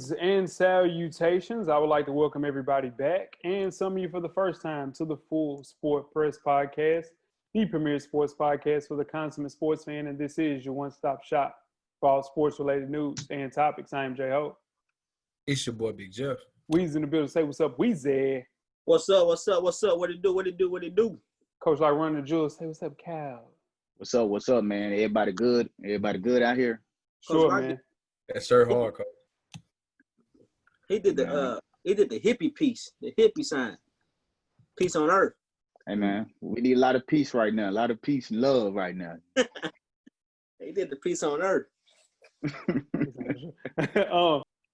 Greetings and salutations. I would like to welcome everybody back and some of you for the first time to the Full Sport Press Podcast, the premier sports podcast for the consummate sports fan. And this is your one-stop shop for all sports-related news and topics. I am J-Ho. It's your boy, Big Jeff. Weezy in the building. Say what's up, Weezy. What's up? What's up? What's up? What it do? What it do? What it do? Coach like running the jewels. Say what's up, Cal. What's up? What's up, man? Everybody good? Everybody good out here? Sure, Coach, man. That's sir hard, Coach. He did the hippie piece, the hippie sign. Peace on earth. Hey, man, we need a lot of peace right now. A lot of peace and love right now. He did the peace on earth.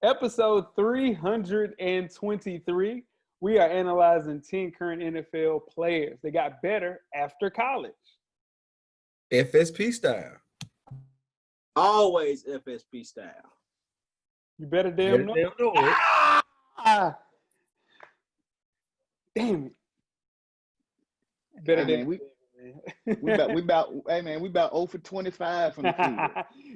Episode 323. We are analyzing 10 current NFL players. They got better after college. FSP style. Always FSP style. You better damn know. Ah! Damn it. Better Hey, damn man, we about 0 for 25 from the field.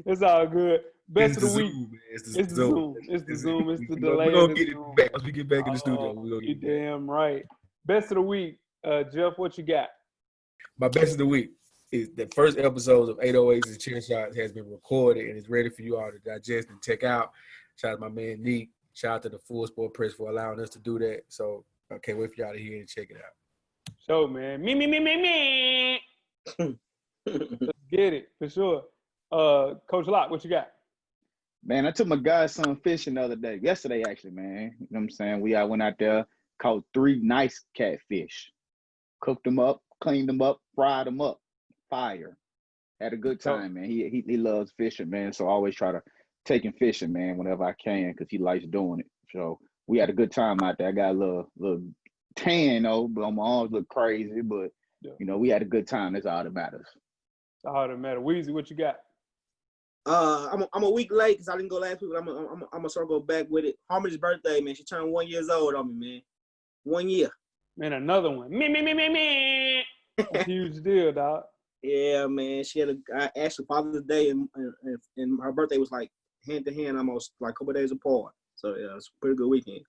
It's all good. Best It's of the the week. Zoom, man. It's the Zoom. It's the Zoom. It's the delay. We're going of to the get Zoom. it back. Once we get back in the studio, we're going to You get it back. damn right. Best of the week. Jeff, what you got? My best of the week is the first episode of 808s and Chair Shots has been recorded and is ready for you all to digest and check out. Shout out to my man, Neek. Shout out to the Full Sport Press for allowing us to do that. So I can't wait for y'all to hear and check it out. So, man. Me. Let's get it, for sure. Coach Locke, what you got? Man, I took my godson fishing the other day. Yesterday, actually, man. You know what I'm saying? We went out there, caught 3 nice catfish. Cooked them up, cleaned them up, fried them up. Fire. Had a good time, man. He loves fishing, man. So I always try to take him fishing, man, whenever I can, because he likes doing it. So we had a good time out there. I got a little tan, though, but my arms look crazy. But, you know, we had a good time. That's all that matters. That's all that matters. Weezy, what you got? I'm a week late because I didn't go last week, but I'm gonna circle back with it. Harmony's birthday, man. She turned 1 year old on me, man. 1 year. Man, another one. Me. That's a huge deal, dog. Yeah, man. She had I asked her Father's Day, and her birthday was like hand to hand, almost like a couple of days apart. So yeah, it's a pretty good weekend.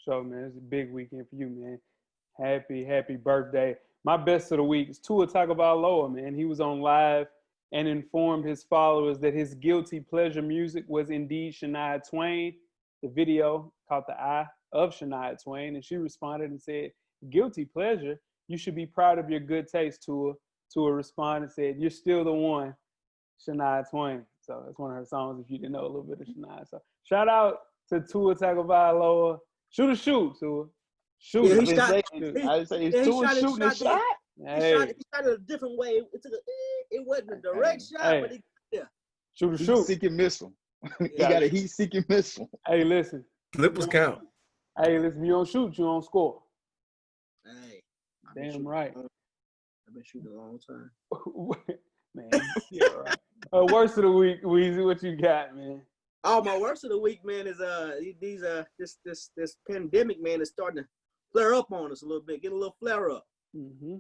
So, man, it's a big weekend for you, man. Happy birthday. My best of the week is Tua Tagovailoa, man. He was on live and informed his followers that his guilty pleasure music was indeed Shania Twain. The video caught the eye of Shania Twain, and she responded and said, "Guilty pleasure? You should be proud of your good taste, Tua." Tua responded and said, "You're still the one, Shania Twain." So that's one of her songs if you didn't know a little bit of Shania. So shout out to Tua Tagovailoa. Shoot, Tua. Shoot. Yeah, I say it's Tua shooting a shot. He shot it a different way. It wasn't a direct shot, but Shoot. Heat-seeking missile. He got a heat-seeking missile. Hey, listen. Flippers count. Hey, listen. You don't shoot, you don't score. Hey, Damn right. I've been shooting a long time. Man, yeah, right. Worst of the week, Weezy, what you got, man? Oh, my worst of the week, man, is this pandemic, man, is starting to flare up on us a little bit, get a little flare up. Mm-hmm.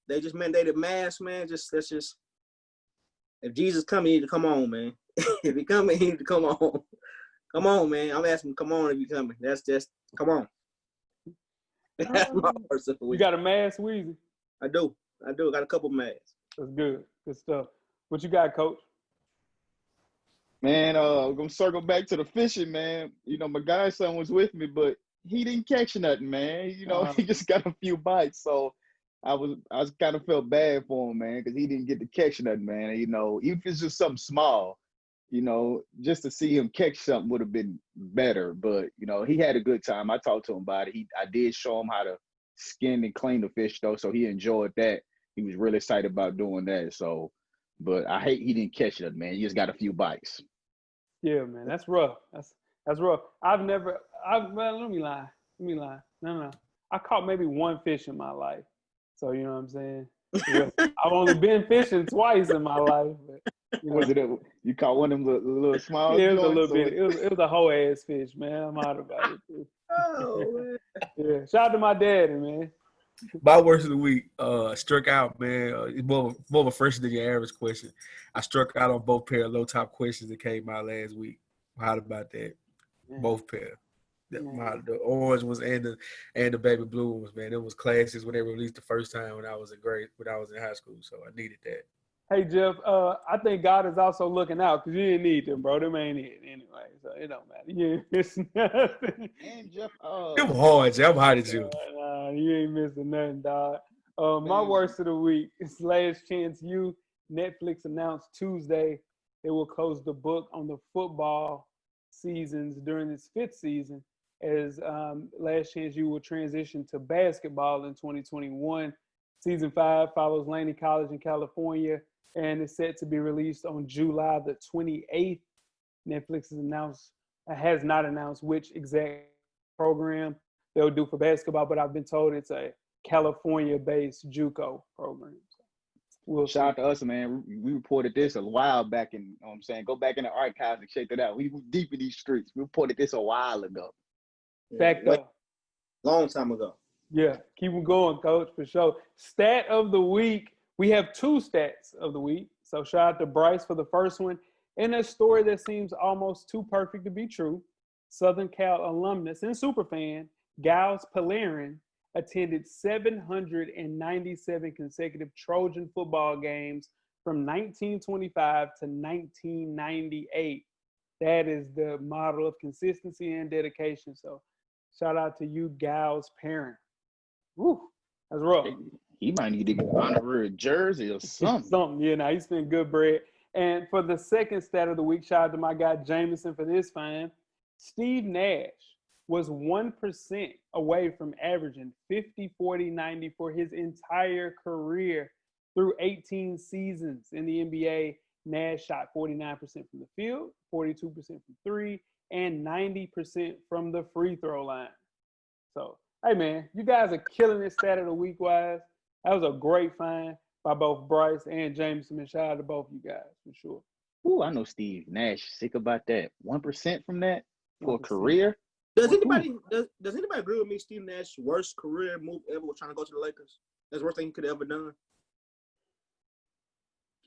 They just mandated masks, man. That's just if Jesus come, he need to come on, man. If he coming, he need to come on. Come on, man. I'm asking him, come on if you coming. That's just come on. That's my worst of the week. You got a mask, Weezy? I do. I got a couple masks. That's good. Good stuff. What you got, Coach? Man, I'm going to circle back to the fishing, man. You know, my godson was with me, but he didn't catch nothing, man. You know, he just got a few bites. So I kind of felt bad for him, man, because he didn't get to catch nothing, man. You know, even if it's just something small, you know, just to see him catch something would have been better. But, you know, he had a good time. I talked to him about it. I did show him how to skin and clean the fish, though, so he enjoyed that. He was really excited about doing that. So, but I hate he didn't catch it, man. He just got a few bites. Yeah, man, that's rough. That's rough. Let me lie. No. I caught maybe one fish in my life. So, you know what I'm saying? Yeah. I've only been fishing twice in my life. But, you caught one of them little small? Yeah, it was a little bit. It was a whole ass fish, man. I'm out about it too. Oh, man. Yeah. Shout out to my daddy, man. My worst of the week, struck out, man. It's more of a fresher than your average question. I struck out on both pair of low top questions that came out last week. How about that? Both pair. Man. The orange ones and the baby blue ones, man. It was classes when they released the first time when I was in high school. So I needed that. Hey Jeff, I think God is also looking out because you didn't need them, bro. Them ain't it anyway, so it don't matter. You ain't missing nothing. And Jeff, I'm hard, Jay. I'm hot at you. You ain't missing nothing, dog. My Man. worst of the week is Last Chance U. Netflix announced Tuesday they will close the book on the football seasons during its 5th season, as Last Chance U will transition to basketball in 2021. Season 5 follows Laney College in California and is set to be released on July the 28th. Netflix has not announced which exact program they'll do for basketball, but I've been told it's a California-based JUCO program. So we'll shout out see. to us, man. We reported this a while back, and you know what I'm saying, go back in the archives and check it out. We were deep in these streets. We reported this a while ago. Fact Wait, up. long time ago. Yeah, keep them going, Coach, for sure. Stat of the week. We have 2 stats of the week. So shout out to Bryce for the first one. In a story that seems almost too perfect to be true, Southern Cal alumnus and superfan Giles Pelerin attended 797 consecutive Trojan football games from 1925 to 1998. That is the model of consistency and dedication. So shout out to you, Giles Perrin. Woo, that's rough. He might need to get an honorary jersey or something. Something, yeah. Now he spent good bread. And for the second stat of the week, shout out to my guy Jameson for this fine. Steve Nash was 1% away from averaging 50, 40, 90 for his entire career through 18 seasons in the NBA. Nash shot 49% from the field, 42% from 3, and 90% from the free throw line. So, hey, man, you guys are killing this stat of the week wise. That was a great find by both Bryce and Jameson. And shout out to both you guys for sure. Ooh, I know Steve Nash sick about that. 1% from that for a 1%. career. Does anybody agree with me? Steve Nash's worst career move ever was trying to go to the Lakers. That's the worst thing he could have ever done.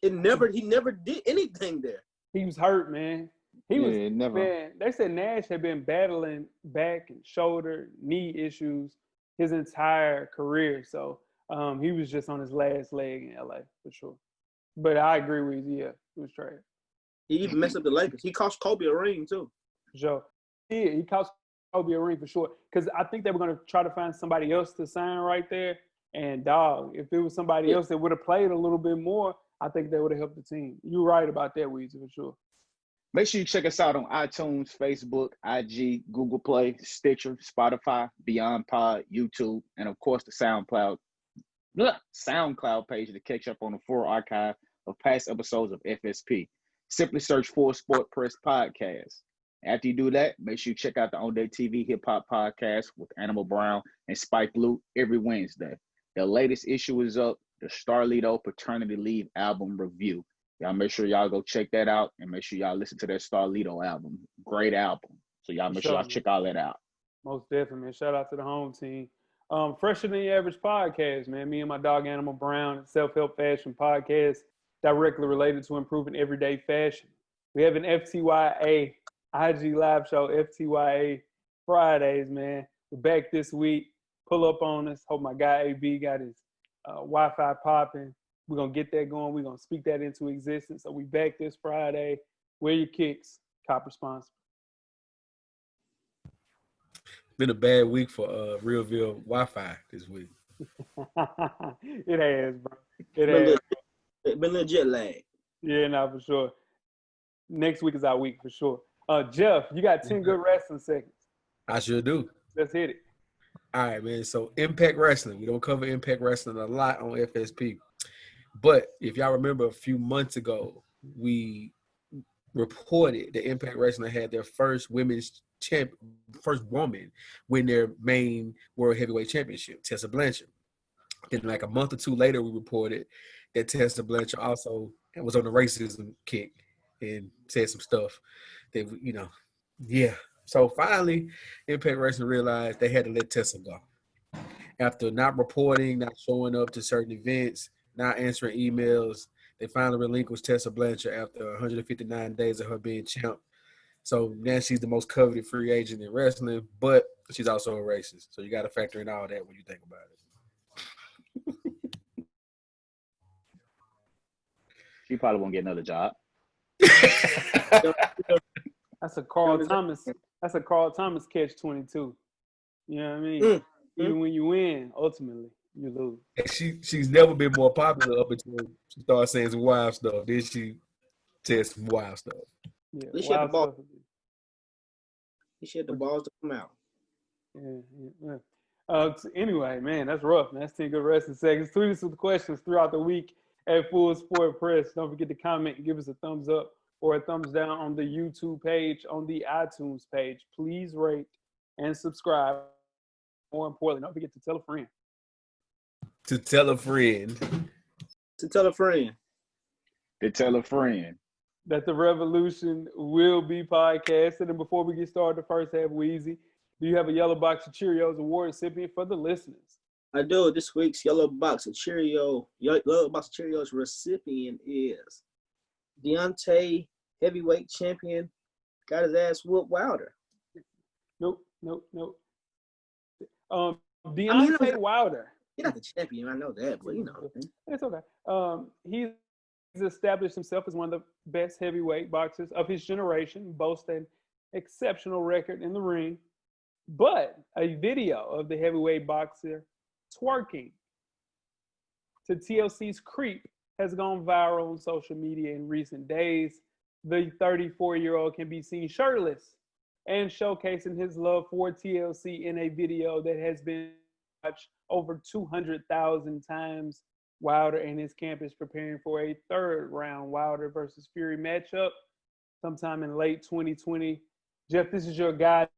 He never did anything there. He was hurt, man. He was never. Man. They said Nash had been battling back and shoulder, knee issues his entire career. So he was just on his last leg in LA for sure. But I agree with you. Yeah, he was trash. He even messed up the Lakers. He cost Kobe a ring too. For sure. Yeah, he cost Kobe a ring for sure. Because I think they were going to try to find somebody else to sign right there. And dog, if it was somebody else that would have played a little bit more, I think they would have helped the team. You're right about that, Weezy, for sure. Make sure you check us out on iTunes, Facebook, IG, Google Play, Stitcher, Spotify, Beyond Pod, YouTube, and of course the SoundCloud page to catch up on the full archive of past episodes of FSP. Simply search for Sport Press Podcast. After you do that, make sure you check out the On Day TV Hip Hop Podcast with Animal Brown and Spike Lee every Wednesday. The latest issue is up, the Starlito Paternity Leave album review. Y'all make sure y'all go check that out and make sure y'all listen to that Starlito album. Great album. So y'all make sure y'all check all that out. Most definitely, man. Shout out to the home team. Fresher Than Your Average podcast, man. Me and my dog Animal Brown, self-help fashion podcast directly related to improving everyday fashion. We have an FTYA IG live show, FTYA Fridays, man. We're back this week. Pull up on us. Hope my guy AB got his Wi-Fi popping. We're going to get that going. We're going to speak that into existence. So we back this Friday. Wear your kicks. Cop responsible. Been a bad week for Realville Wi-Fi this week. It has, bro. It has. It's been legit lag. Yeah, no, for sure. Next week is our week for sure. Jeff, you got 10 good wrestling seconds. I sure do. Let's hit it. All right, man. So Impact Wrestling. We don't cover Impact Wrestling a lot on FSP. But if y'all remember a few months ago, we reported that Impact Wrestling had their first woman win their main World Heavyweight Championship, Tessa Blanchard. Then like a month or two later, we reported that Tessa Blanchard also was on the racism kick and said some stuff that, yeah. So finally, Impact Wrestling realized they had to let Tessa go. After not reporting, not showing up to certain events, not answering emails, they finally relinquished Tessa Blanchard after 159 days of her being champ. So now she's the most coveted free agent in wrestling, but she's also a racist. So you got to factor in all that when you think about it. She probably won't get another job. That's a Carl Thomas. That's a Carl Thomas catch-22. You know what I mean? Even when you win, ultimately you lose. She's never been more popular up until she started saying some wild stuff. Then she said some wild stuff. Yeah, He had wild stuff. the balls to come out. Yeah. Anyway, man, that's rough, man. That's 10 good wrestling seconds. Tweet us with questions throughout the week at Full Sport Press. Don't forget to comment and give us a thumbs up or a thumbs down on the YouTube page, on the iTunes page. Please rate and subscribe. More importantly, don't forget to tell a friend. To tell a friend. To tell a friend. To tell a friend. That the revolution will be podcasted. And before we get started, the first half, Weezy, do you have a Yellow Box of Cheerios award recipient for the listeners? I do. This week's Yellow Box of Cheerios recipient is Deontay, heavyweight champion, got his ass whooped Wilder. Nope. Deontay Wilder. He's not the champion, I know that, but you know. It's okay. He's established himself as one of the best heavyweight boxers of his generation, boasts an exceptional record in the ring. But a video of the heavyweight boxer twerking to TLC's Creep has gone viral on social media in recent days. The 34-year-old can be seen shirtless and showcasing his love for TLC in a video that has been watched over 200,000 times. Wilder and his camp is preparing for a third round Wilder versus Fury matchup sometime in late 2020. Jeff, this is your guy.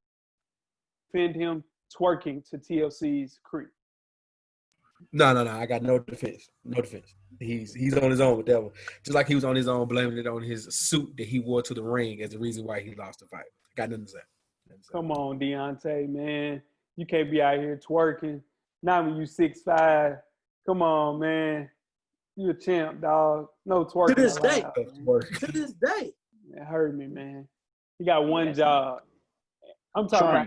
Defend him twerking to TLC's Creep. No. I got no defense. He's on his own with that one. Just like he was on his own, blaming it on his suit that he wore to the ring as the reason why he lost the fight. Got nothing to say. Come on, Deontay, man. You can't be out here twerking. Not when you 6'5". Come on, man. You a champ, dog. No twerking. To this day. To this day. It hurt me, man. He got one job. I'm talking about.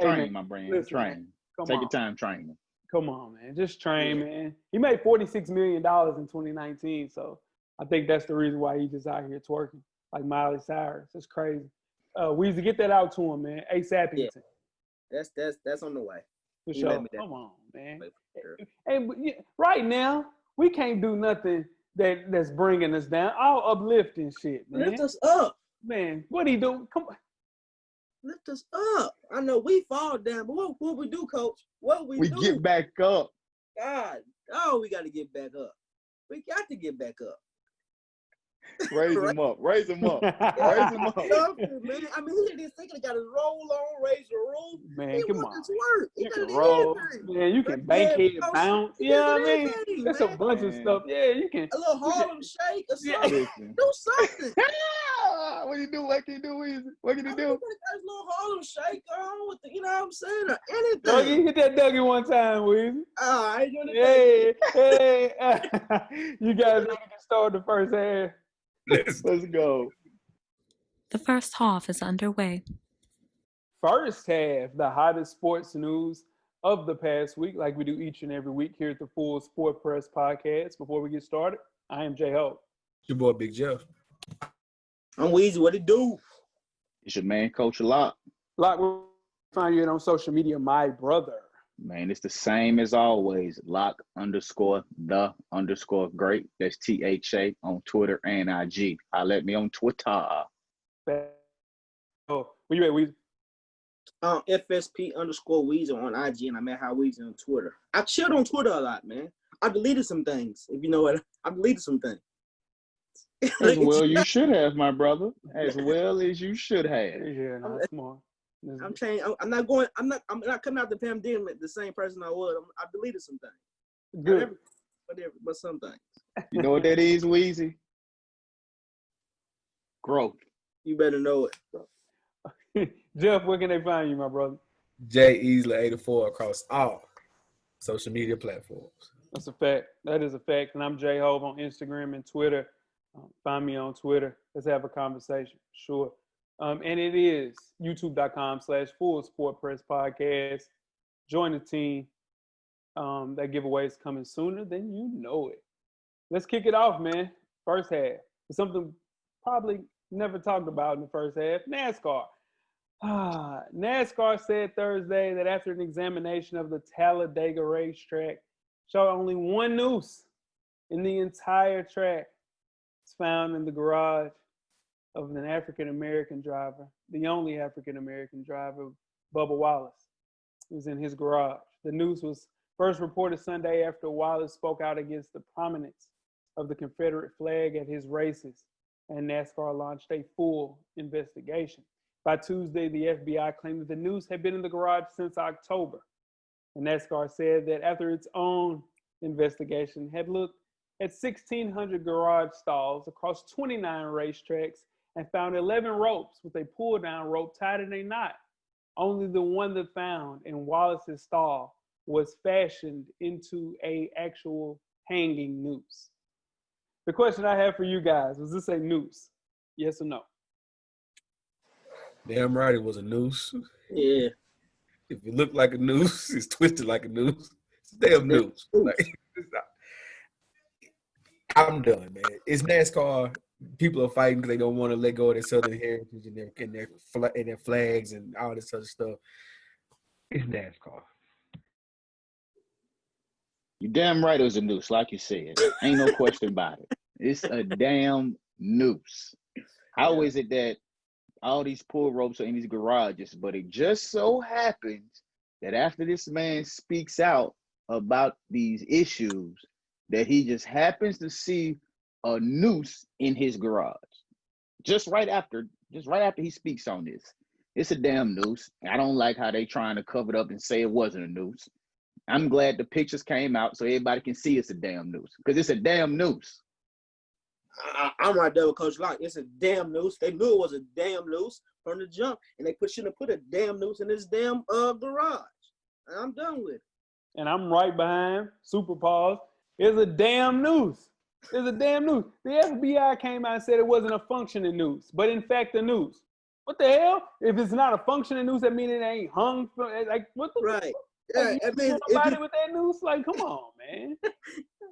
Train, my brain. Listen, train. Take your time, train. Come on, man. Just train, man. He made $46 million in 2019, so I think that's the reason why he's just out here twerking like Miley Cyrus. It's crazy. Weezy, get that out to him, man. ASAP. Yeah. That's on the way. For sure. Come on, man. And right now, we can't do nothing that's bringing us down. All uplifting shit, man. Lift us up. Man, what he do? Come on. Lift us up. I know we fall down, but what we do, Coach? What we do? We get back up. God, we got to get back up. We got to get back up. Raise him up. Raise him up. Raise him up. Man, I mean, he just thinking he got his roll on, raise your roll. Man, come on. Work. You can roll. Man, you can bank head, bounce. You know what I mean? There's a bunch of stuff. Yeah, you can. A little Harlem shake or something. Do something. What you do? What can you do, Weezy? What can you do? A little Harlem shake on with the, you know what I'm saying, or anything. Dougie, hit that Dougie one time, Weezy. I ain't doing it. Hey. You guys ready to start the first half? Let's go. The first half is underway. First half, the hottest sports news of the past week, like we do each and every week here at the Full Sport Press podcast. Before we get started, I am J-Ho. Your boy, Big Jeff. I'm Weezy. What it do? It's your man, Coach Lock. Lock, we'll find you on social media, my brother. Man, it's the same as always. Lock_the_great. That's THA on Twitter and IG. Let me on Twitter. Oh, where you at, Weezy? FSP_Weezy on IG, and I'm at How Weezy on Twitter. I chilled on Twitter a lot, man. I deleted some things, if you know what. I deleted some things. As well you should have, my brother. As well as you should have. Yeah, no, that's smart. I'm changing. I'm not coming out the pandemic the same person I was. I deleted some things. Good. But some things. You know what that is, Weezy? Growth. You better know it. Jeff, where can they find you, my brother? J Easley 84 across all social media platforms. That's a fact. That is a fact. And I'm J Hove on Instagram and Twitter. Find me on Twitter. Let's have a conversation. Sure. And it is youtube.com/Full Sport Press Podcast. Join the team. That giveaway is coming sooner than you know it. Let's kick it off, man. First half. It's something probably never talked about in the first half. NASCAR. NASCAR said Thursday that after an examination of the Talladega racetrack, showed only one noose in the entire track. It's found in the garage of an African-American driver, the only African-American driver, Bubba Wallace. It was in his garage. The noose was first reported Sunday after Wallace spoke out against the prominence of the Confederate flag at his races, and NASCAR launched a full investigation. By Tuesday, the FBI claimed that the noose had been in the garage since October. And NASCAR said that after its own investigation had looked at 1,600 garage stalls across 29 racetracks and found 11 ropes with a pull-down rope tied in a knot. Only the one that found in Wallace's stall was fashioned into an actual hanging noose. The question I have for you guys, was this a noose? Yes or no? Damn right it was a noose. Yeah. If it looked like a noose, it's twisted like a noose. It's a damn noose. Like, I'm done, man. It's NASCAR. People are fighting because they don't want to let go of their Southern heritage and their flags and all this other stuff. It's NASCAR. You damn right it was a noose, like you said. Ain't no question about it. It's a damn noose. How is it that all these pull ropes are in these garages, but it just so happens that after this man speaks out about these issues, that he just happens to see a noose in his garage. Just right after he speaks on this. It's a damn noose. I don't like how they trying to cover it up and say it wasn't a noose. I'm glad the pictures came out so everybody can see it's a damn noose, because it's a damn noose. I'm right there with Coach Locke. It's a damn noose. They knew it was a damn noose from the jump, and they shouldn't have put a damn noose in this damn garage. And I'm done with it. And I'm right behind Super Pause. It's a damn noose. It's a damn noose. The FBI came out and said it wasn't a functioning noose, but in fact a noose. What the hell? If it's not a functioning noose, that means it ain't hung. Like, what the Right. Like, Yeah, I mean, somebody with that noose? Like, come on, man.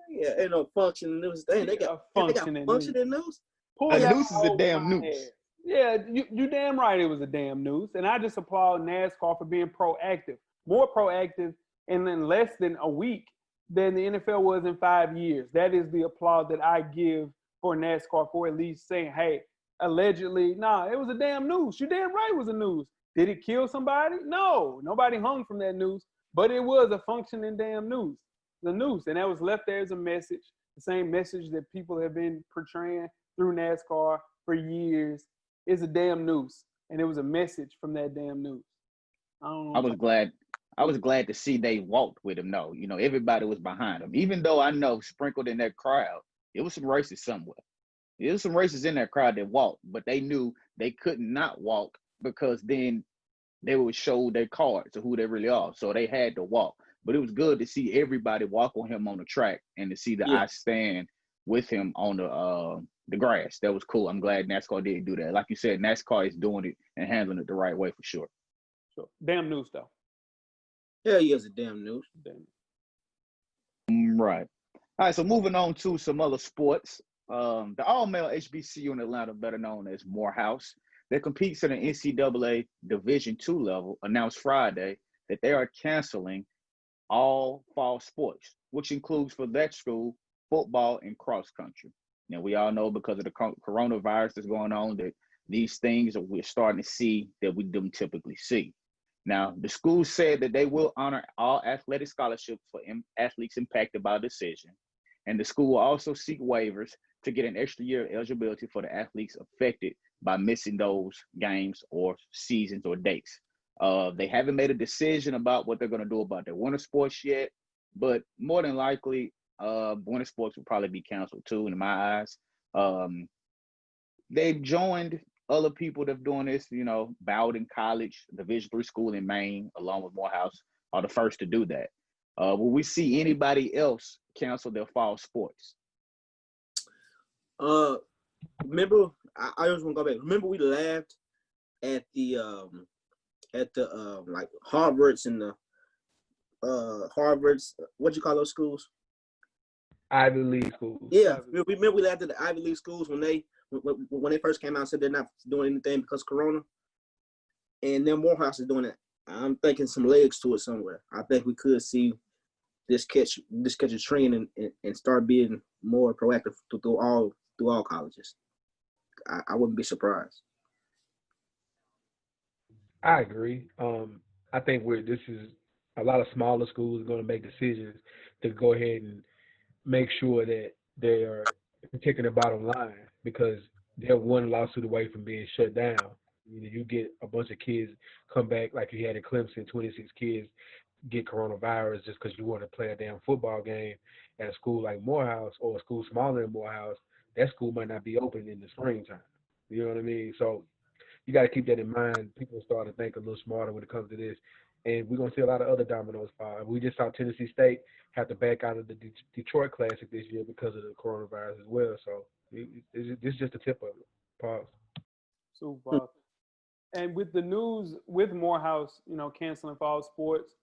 Yeah, ain't no functioning noose. They got functioning noose. Pull A that noose is a over damn my noose. head. Yeah, you damn right it was a damn noose. And I just applaud NASCAR for being proactive. More proactive in less than a week than the NFL was in 5 years. That is the applaud that I give for NASCAR for at least saying, hey, allegedly, nah, it was a damn noose. You damn right it was a noose. Did it kill somebody? No, nobody hung from that noose, but it was a functioning damn noose. The noose, and that was left there as a message, the same message that people have been portraying through NASCAR for years. Is a damn noose, and it was a message from that damn noose. I was glad to see they walked with him. No, you know, everybody was behind him. Even though I know sprinkled in that crowd, it was some racists somewhere. There was some racists in that crowd that walked, but they knew they could not walk because then they would show their cards of who they really are. So they had to walk. But it was good to see everybody walk on him on the track and to see the I stand with him on the grass. That was cool. I'm glad NASCAR didn't do that. Like you said, NASCAR is doing it and handling it the right way for sure. Sure. Damn news, though. Hell yeah, it's a damn news. Right. All right, so moving on to some other sports. The all-male HBCU in Atlanta, better known as Morehouse, that competes at an NCAA Division II level, announced Friday that they are canceling all fall sports, which includes for that school football and cross country. Now, we all know because of the coronavirus that's going on that these things we're starting to see that we don't typically see. Now, the school said that they will honor all athletic scholarships for athletes impacted by the decision. And the school will also seek waivers to get an extra year of eligibility for the athletes affected by missing those games or seasons or dates. They haven't made a decision about what they're going to do about their winter sports yet, but more than likely, winter sports will probably be canceled too, in my eyes. They've joined other people that are doing this, you know, Bowdoin College, Division III school in Maine, along with Morehouse, are the first to do that. Will we see anybody else cancel their fall sports? Remember, I just want to go back. Remember we laughed at the like Harvard's and the Harvard's, what you call those schools? Ivy League schools. Yeah, remember we laughed at the Ivy League schools when they first came out and said they're not doing anything because of Corona, and then Morehouse is doing it. I'm thinking some legs to it somewhere. I think we could see this catch a trend and start being more proactive through all colleges. I wouldn't be surprised. I agree. I think this is a lot of smaller schools are going to make decisions to go ahead and make sure that they are protecting their bottom line because they're one lawsuit away from being shut down. You get a bunch of kids come back like you had in Clemson, 26 kids get coronavirus just because you want to play a damn football game at a school like Morehouse or a school smaller than Morehouse. That school might not be open in the springtime. You know what I mean? So you got to keep that in mind. People start to think a little smarter when it comes to this. And we're going to see a lot of other dominoes fall. We just saw Tennessee State have to back out of the Detroit Classic this year because of the coronavirus as well. So this is just the tip of it. Pause. Super. And with the news with Morehouse, canceling fall sports,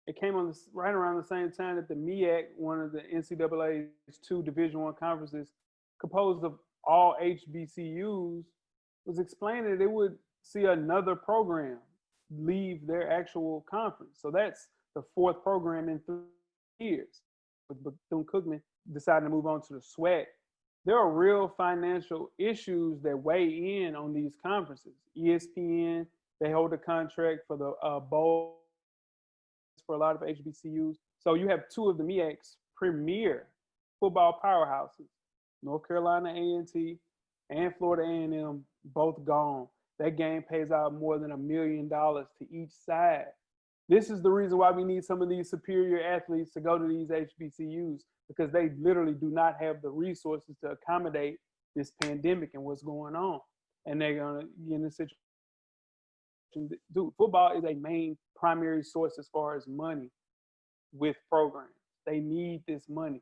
it came on right around the same time that the MEAC, one of the NCAA's 2 Division I conferences, composed of all HBCUs, was explaining that they would see another program leave their actual conference. So that's the 4th program in 3 years. With Bethune-Cookman deciding to move on to the SWAC, there are real financial issues that weigh in on these conferences. ESPN, they hold a contract for the bowl for a lot of HBCUs. So you have 2 of the MEAC's premier football powerhouses, North Carolina A&T and Florida A&M, both gone. That game pays out more than $1 million to each side. This is the reason why we need some of these superior athletes to go to these HBCUs, because they literally do not have the resources to accommodate this pandemic and what's going on. And they're going to be in this situation. Dude, football is a main primary source as far as money with programs. They need this money.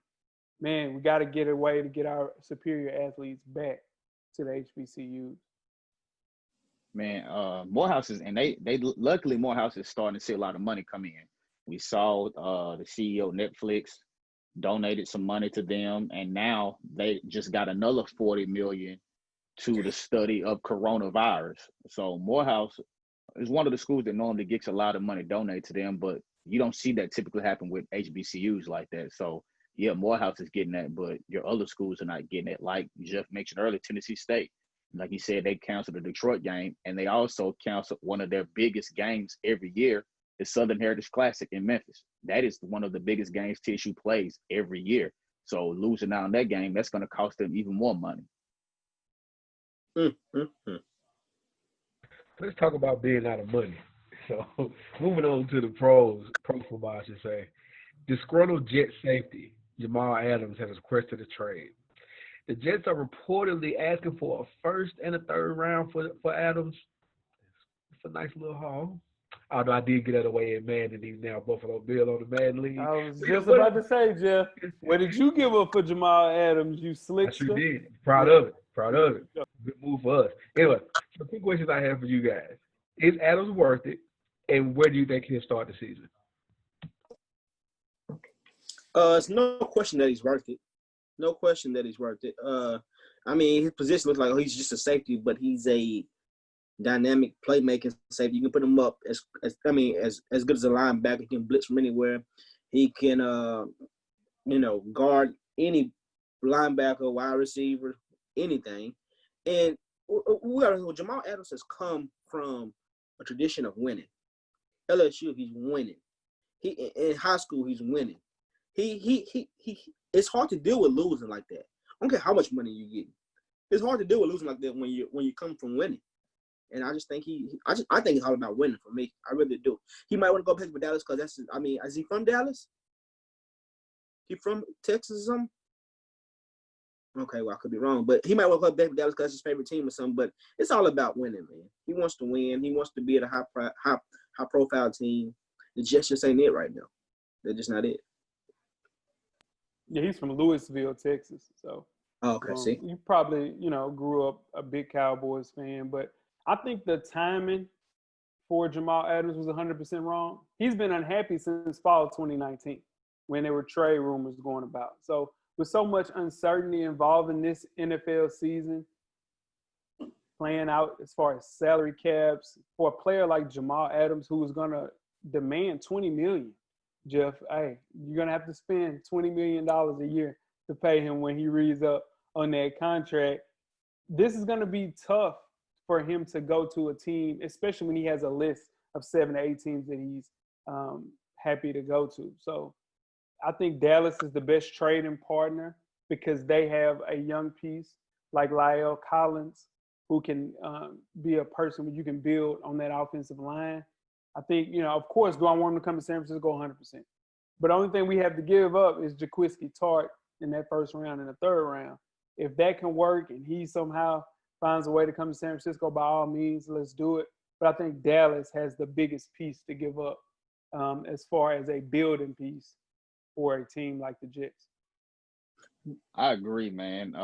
Man, we got to get a way to get our superior athletes back to the HBCUs. Man, Morehouse is, and they luckily Morehouse is starting to see a lot of money come in. We saw the CEO of Netflix donated some money to them, and now they just got another $40 million to the study of coronavirus. So Morehouse is one of the schools that normally gets a lot of money donated to them, but you don't see that typically happen with HBCUs like that. So yeah, Morehouse is getting that, but your other schools are not getting it. Like Jeff mentioned earlier, Tennessee State. Like you said, they canceled the Detroit game, and they also canceled one of their biggest games every year, the Southern Heritage Classic in Memphis. That is one of the biggest games TSU plays every year. So losing out on that game, that's going to cost them even more money. Let's talk about being out of money. So moving on to the pro football, I should say. Disgruntled Jet safety, Jamal Adams, has requested a trade. The Jets are reportedly asking for a 1st and a 3rd round for Adams. It's a nice little haul. Although I did get out of the way in Madden, he's now Buffalo Bill on the Madden League. I was just about to say, Jeff, what did you give up for Jamal Adams, you slickster? I sure did. Proud of it. Good move for us. Anyway, so 2 questions I have for you guys. Is Adams worth it? And where do you think he'll start the season? It's no question that he's worth it. No question that he's worth it. I mean, his position looks like he's just a safety, but he's a dynamic playmaking safety. You can put him up as good as a linebacker. He can blitz from anywhere. He can, guard any linebacker, wide receiver, anything. And Jamal Adams has come from a tradition of winning. LSU, he's winning. In high school, he's winning. He it's hard to deal with losing like that. I don't care how much money you get. It's hard to deal with losing like that when you come from winning. And I just think I think it's all about winning for me. I really do. He might want to go back to Dallas because is he from Dallas? He from Texas or something? Okay, well, I could be wrong, but he might want to go back to Dallas because that's his favorite team or something. But it's all about winning, man. He wants to win. He wants to be at a high profile team. The Jets just ain't it right now. They're just not it. Yeah, he's from Louisville, Texas. So, okay, see, you probably grew up a big Cowboys fan, but I think the timing for Jamal Adams was 100% wrong. He's been unhappy since fall 2019 when there were trade rumors going about. So with so much uncertainty involved in this NFL season, playing out as far as salary caps for a player like Jamal Adams, who is going to demand $20 million, Jeff, hey, you're going to have to spend $20 million a year to pay him when he reads up on that contract. This is going to be tough for him to go to a team, especially when he has a list of 7 to 8 teams that he's happy to go to. So I think Dallas is the best trading partner because they have a young piece like La'el Collins, who can be a person you can build on that offensive line. I think, of course, do I want him to come to San Francisco 100%? But the only thing we have to give up is Jaquiski Tartt in that first round and the third round. If that can work and he somehow finds a way to come to San Francisco, by all means, let's do it. But I think Dallas has the biggest piece to give up as far as a building piece for a team like the Jets. I agree, man.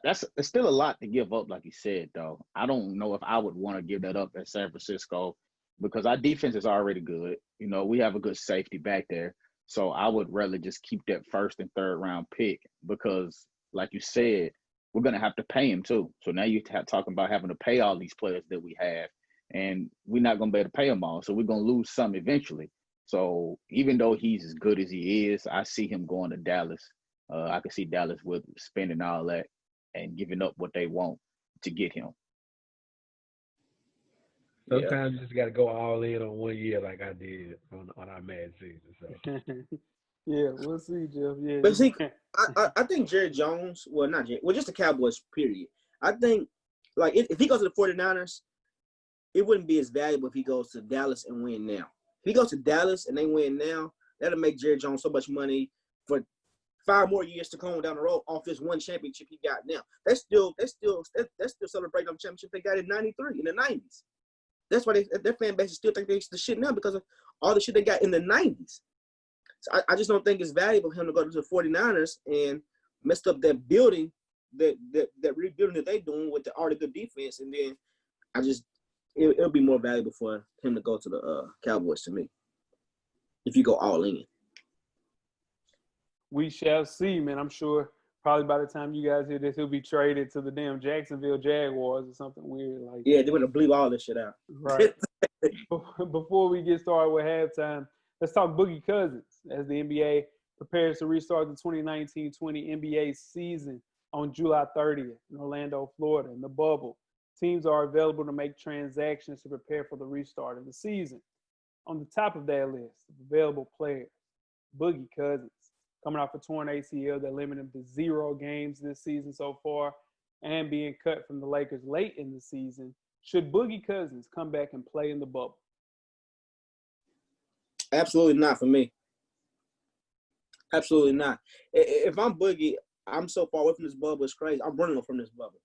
That's still a lot to give up, like you said, though. I don't know if I would want to give that up at San Francisco because our defense is already good. We have a good safety back there. So I would rather just keep that first and third round pick because, like you said, we're going to have to pay him too. So now you're talking about having to pay all these players that we have, and we're not going to be able to pay them all. So we're going to lose some eventually. So even though he's as good as he is, I see him going to Dallas. I can see Dallas with spending all that and giving up what they want to get him. Sometimes you just got to go all in on 1 year like I did on our mad season. So. Yeah, we'll see, Jeff. Yeah, but see, I think Jerry Jones, just the Cowboys, period. I think, like, if he goes to the 49ers, it wouldn't be as valuable if he goes to Dallas and win now. If he goes to Dallas and they win now, that'll make Jerry Jones so much money for 5 more years to come down the road off this one championship he got now. They're still celebrating the championship they got in '93, in the '90s. That's why their fan base still think they're the shit now because of all the shit they got in the '90s. So I just don't think it's valuable for him to go to the 49ers and mess up that building, that rebuilding that they're doing with the already good defense. And then it'll be more valuable for him to go to the Cowboys to me if you go all in. We shall see, man. I'm sure probably by the time you guys hear this, he'll be traded to the damn Jacksonville Jaguars or something weird like that. Yeah, they're going to bleep all this shit out. Right. Before we get started with halftime, let's talk Boogie Cousins as the NBA prepares to restart the 2019-20 NBA season on July 30th in Orlando, Florida, in the bubble. Teams are available to make transactions to prepare for the restart of the season. On the top of that list of available players, Boogie Cousins, coming off a torn ACL that limited him to 0 games this season so far and being cut from the Lakers late in the season. Should Boogie Cousins come back and play in the bubble? Absolutely not for me. Absolutely not. If I'm Boogie, I'm so far away from this bubble, it's crazy. I'm running from this bubble.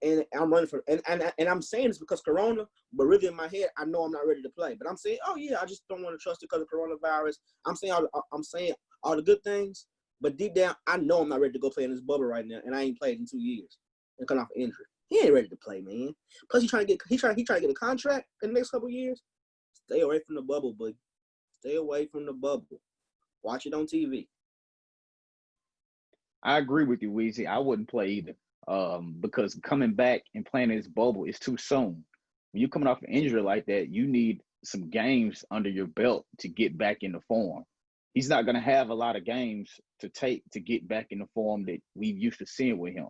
And I'm running from and I'm saying this because Corona, but really in my head, I know I'm not ready to play. But I'm saying, oh yeah, I just don't want to trust it because of coronavirus. I'm saying all the good things, but deep down, I know I'm not ready to go play in this bubble right now, and I ain't played in 2 years and come off an injury. He ain't ready to play, man. Plus, he trying to get a contract in the next couple of years. Stay away from the bubble, Boogie. Stay away from the bubble. Watch it on TV. I agree with you, Weezy. I wouldn't play either. Because coming back and playing in this bubble is too soon. When you're coming off an injury like that, you need some games under your belt to get back into form. He's not going to have a lot of games to take to get back in the form that we've used to seeing with him.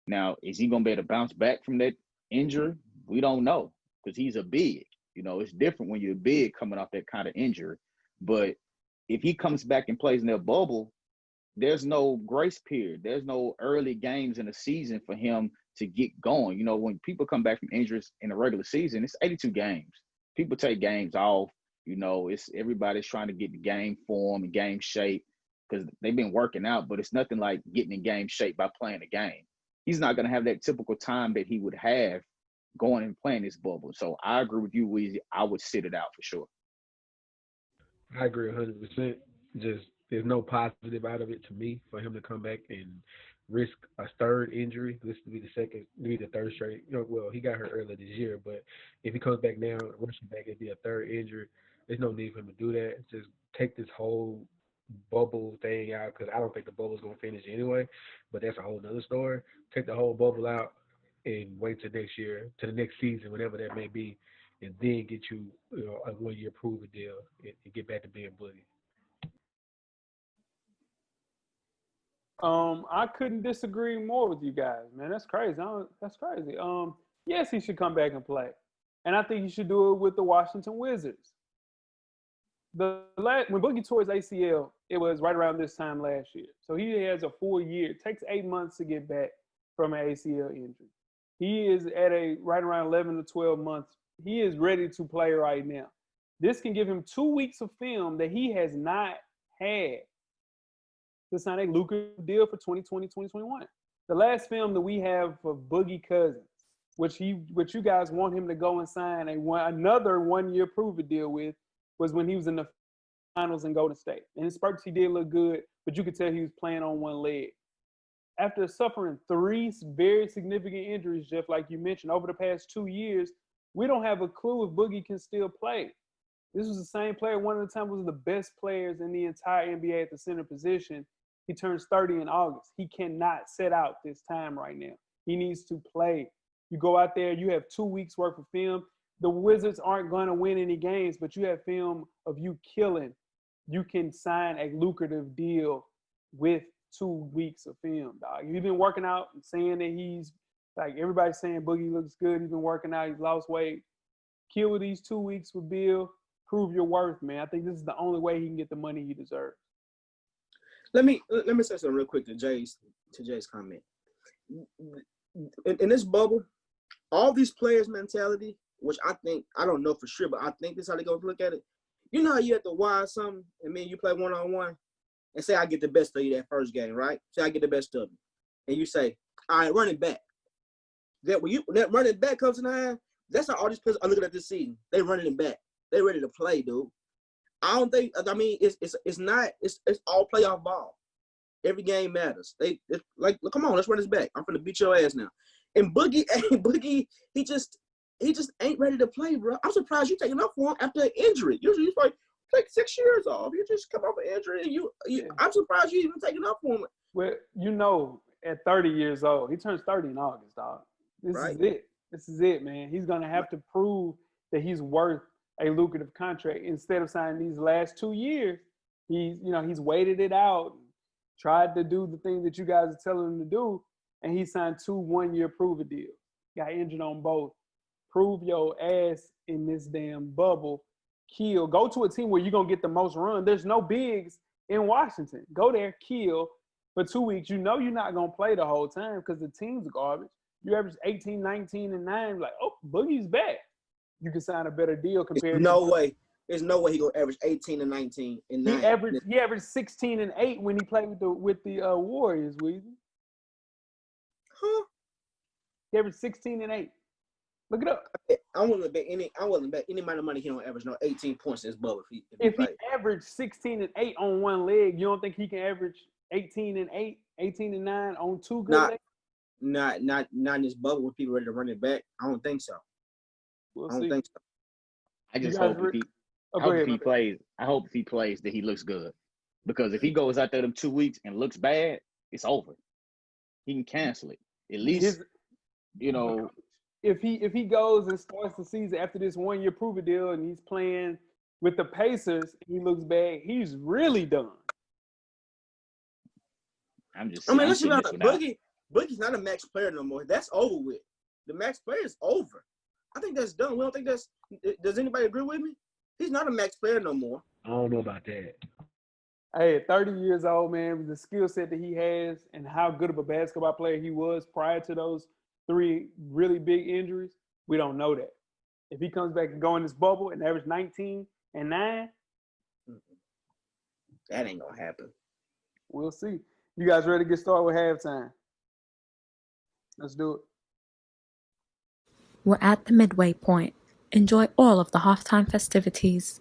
Now, is he going to be able to bounce back from that injury? We don't know because he's a big. It's different when you're big coming off that kind of injury. But if he comes back and plays in that bubble, there's no grace period. There's no early games in the season for him to get going. When people come back from injuries in the regular season, it's 82 games. People take games off. It's everybody's trying to get the game form and game shape because they've been working out, but it's nothing like getting in game shape by playing a game. He's not going to have that typical time that he would have going and playing this bubble. So I agree with you, Weezy. I would sit it out for sure. I agree 100%. Just there's no positive out of it to me for him to come back and risk a third injury. This would be the third straight. Well, he got hurt earlier this year, but if he comes back now, rushing back, it'd be a third injury. There's no need for him to do that. Just take this whole bubble thing out, because I don't think the bubble's going to finish anyway, but that's a whole nother story. Take the whole bubble out and wait till next year, to the next season, whatever that may be, and then get you, a 1 year prove it deal and get back to being Boogie. I couldn't disagree more with you guys, man. That's crazy. That's crazy. Yes, he should come back and play, and I think he should do it with the Washington Wizards. When Boogie tore his ACL, it was right around this time last year. So he has a full year. It takes 8 months to get back from an ACL injury. He is at right around 11 to 12 months. He is ready to play right now. This can give him 2 weeks of film that he has not had to sign a lucrative deal for 2020, 2021. The last film that we have for Boogie Cousins, which you guys want him to go and sign another 1 year prove-it deal with, was when he was in the finals in Golden State. And in spurts, he did look good, but you could tell he was playing on one leg. After suffering 3 very significant injuries, Jeff, like you mentioned, over the past 2 years, we don't have a clue if Boogie can still play. This was the same player. One of the time was the best players in the entire NBA at the center position. He turns 30 in August. He cannot sit out this time right now. He needs to play. You go out there, you have 2 weeks worth of film. The Wizards aren't going to win any games, but you have film of you killing. You can sign a lucrative deal with 2 weeks of film, dog. He's been working out and saying that he's, like everybody's saying Boogie looks good. He's been working out. He's lost weight. Kill with these 2 weeks with Bill. Prove your worth, man. I think this is the only way he can get the money he deserves. Let me say something real quick to Jay's comment. In this bubble, all these players' mentality, which I don't know for sure, but I think this is how they're going to look at it. You know how you have to wire something, and then you play one-on-one, and say I get the best of you that first game, right? Say I get the best of you. And you say, all right, running back. When that running back comes in the hand, that's how all these players are looking at this season. They running it back. They ready to play, dude. I don't think. I mean, it's all playoff ball. Every game matters. It's like, come on, let's run this back. I'm finna beat your ass now. And Boogie, he just ain't ready to play, bro. I'm surprised you taking up for him after an injury. Usually you like take 6 years off. You just come off an injury, and I'm surprised you even taking up for him. Well, at 30 years old, he turns 30 in August, dog. This is it. This is it, man. He's gonna have to prove that he's worth a lucrative contract. Instead of signing these last 2 years, he's waited it out, tried to do the thing that you guys are telling him to do, and he signed 2 1-year prove-it deals. Got injured on both. Prove your ass in this damn bubble. Kill. Go to a team where you're going to get the most run. There's no bigs in Washington. Go there, kill for 2 weeks. You know you're not going to play the whole time because the team's garbage. You average 18, 19, and 9. Like, oh, Boogie's back. You can sign a better deal compared There's no way he's going to average 18 and 19 and 9. He averaged 16 and 8 when he played with the Warriors, Weezy. Huh? He averaged 16 and 8. Look it up. I wouldn't bet any amount of money he don't average 18 points in his bubble if he averaged 16 and 8 on one leg. You don't think he can average 18 and 8, 18 and 9 on 2 good legs? Not in this bubble with people ready to run it back. I don't think so. We'll I don't see. think so. I just hope if he plays, that he looks good. Because if he goes out there them 2 weeks and looks bad, it's over. He can cancel it. At least, If he goes and starts the season after this 1 year prove-it deal and he's playing with the Pacers, he looks bad, he's really done. Let's be honest. Boogie's not a max player no more. That's over with. The max player is over. I think that's done. We don't think that's. Does anybody agree with me? He's not a max player no more. I don't know about that. Hey, at 30 years old, man, with the skill set that he has and how good of a basketball player he was prior to those 3 really big injuries, we don't know that. If he comes back and go in this bubble and average 19 and 9, that ain't gonna happen. We'll see. You guys ready to get started with halftime? Let's do it. We're at the midway point. Enjoy all of the halftime festivities.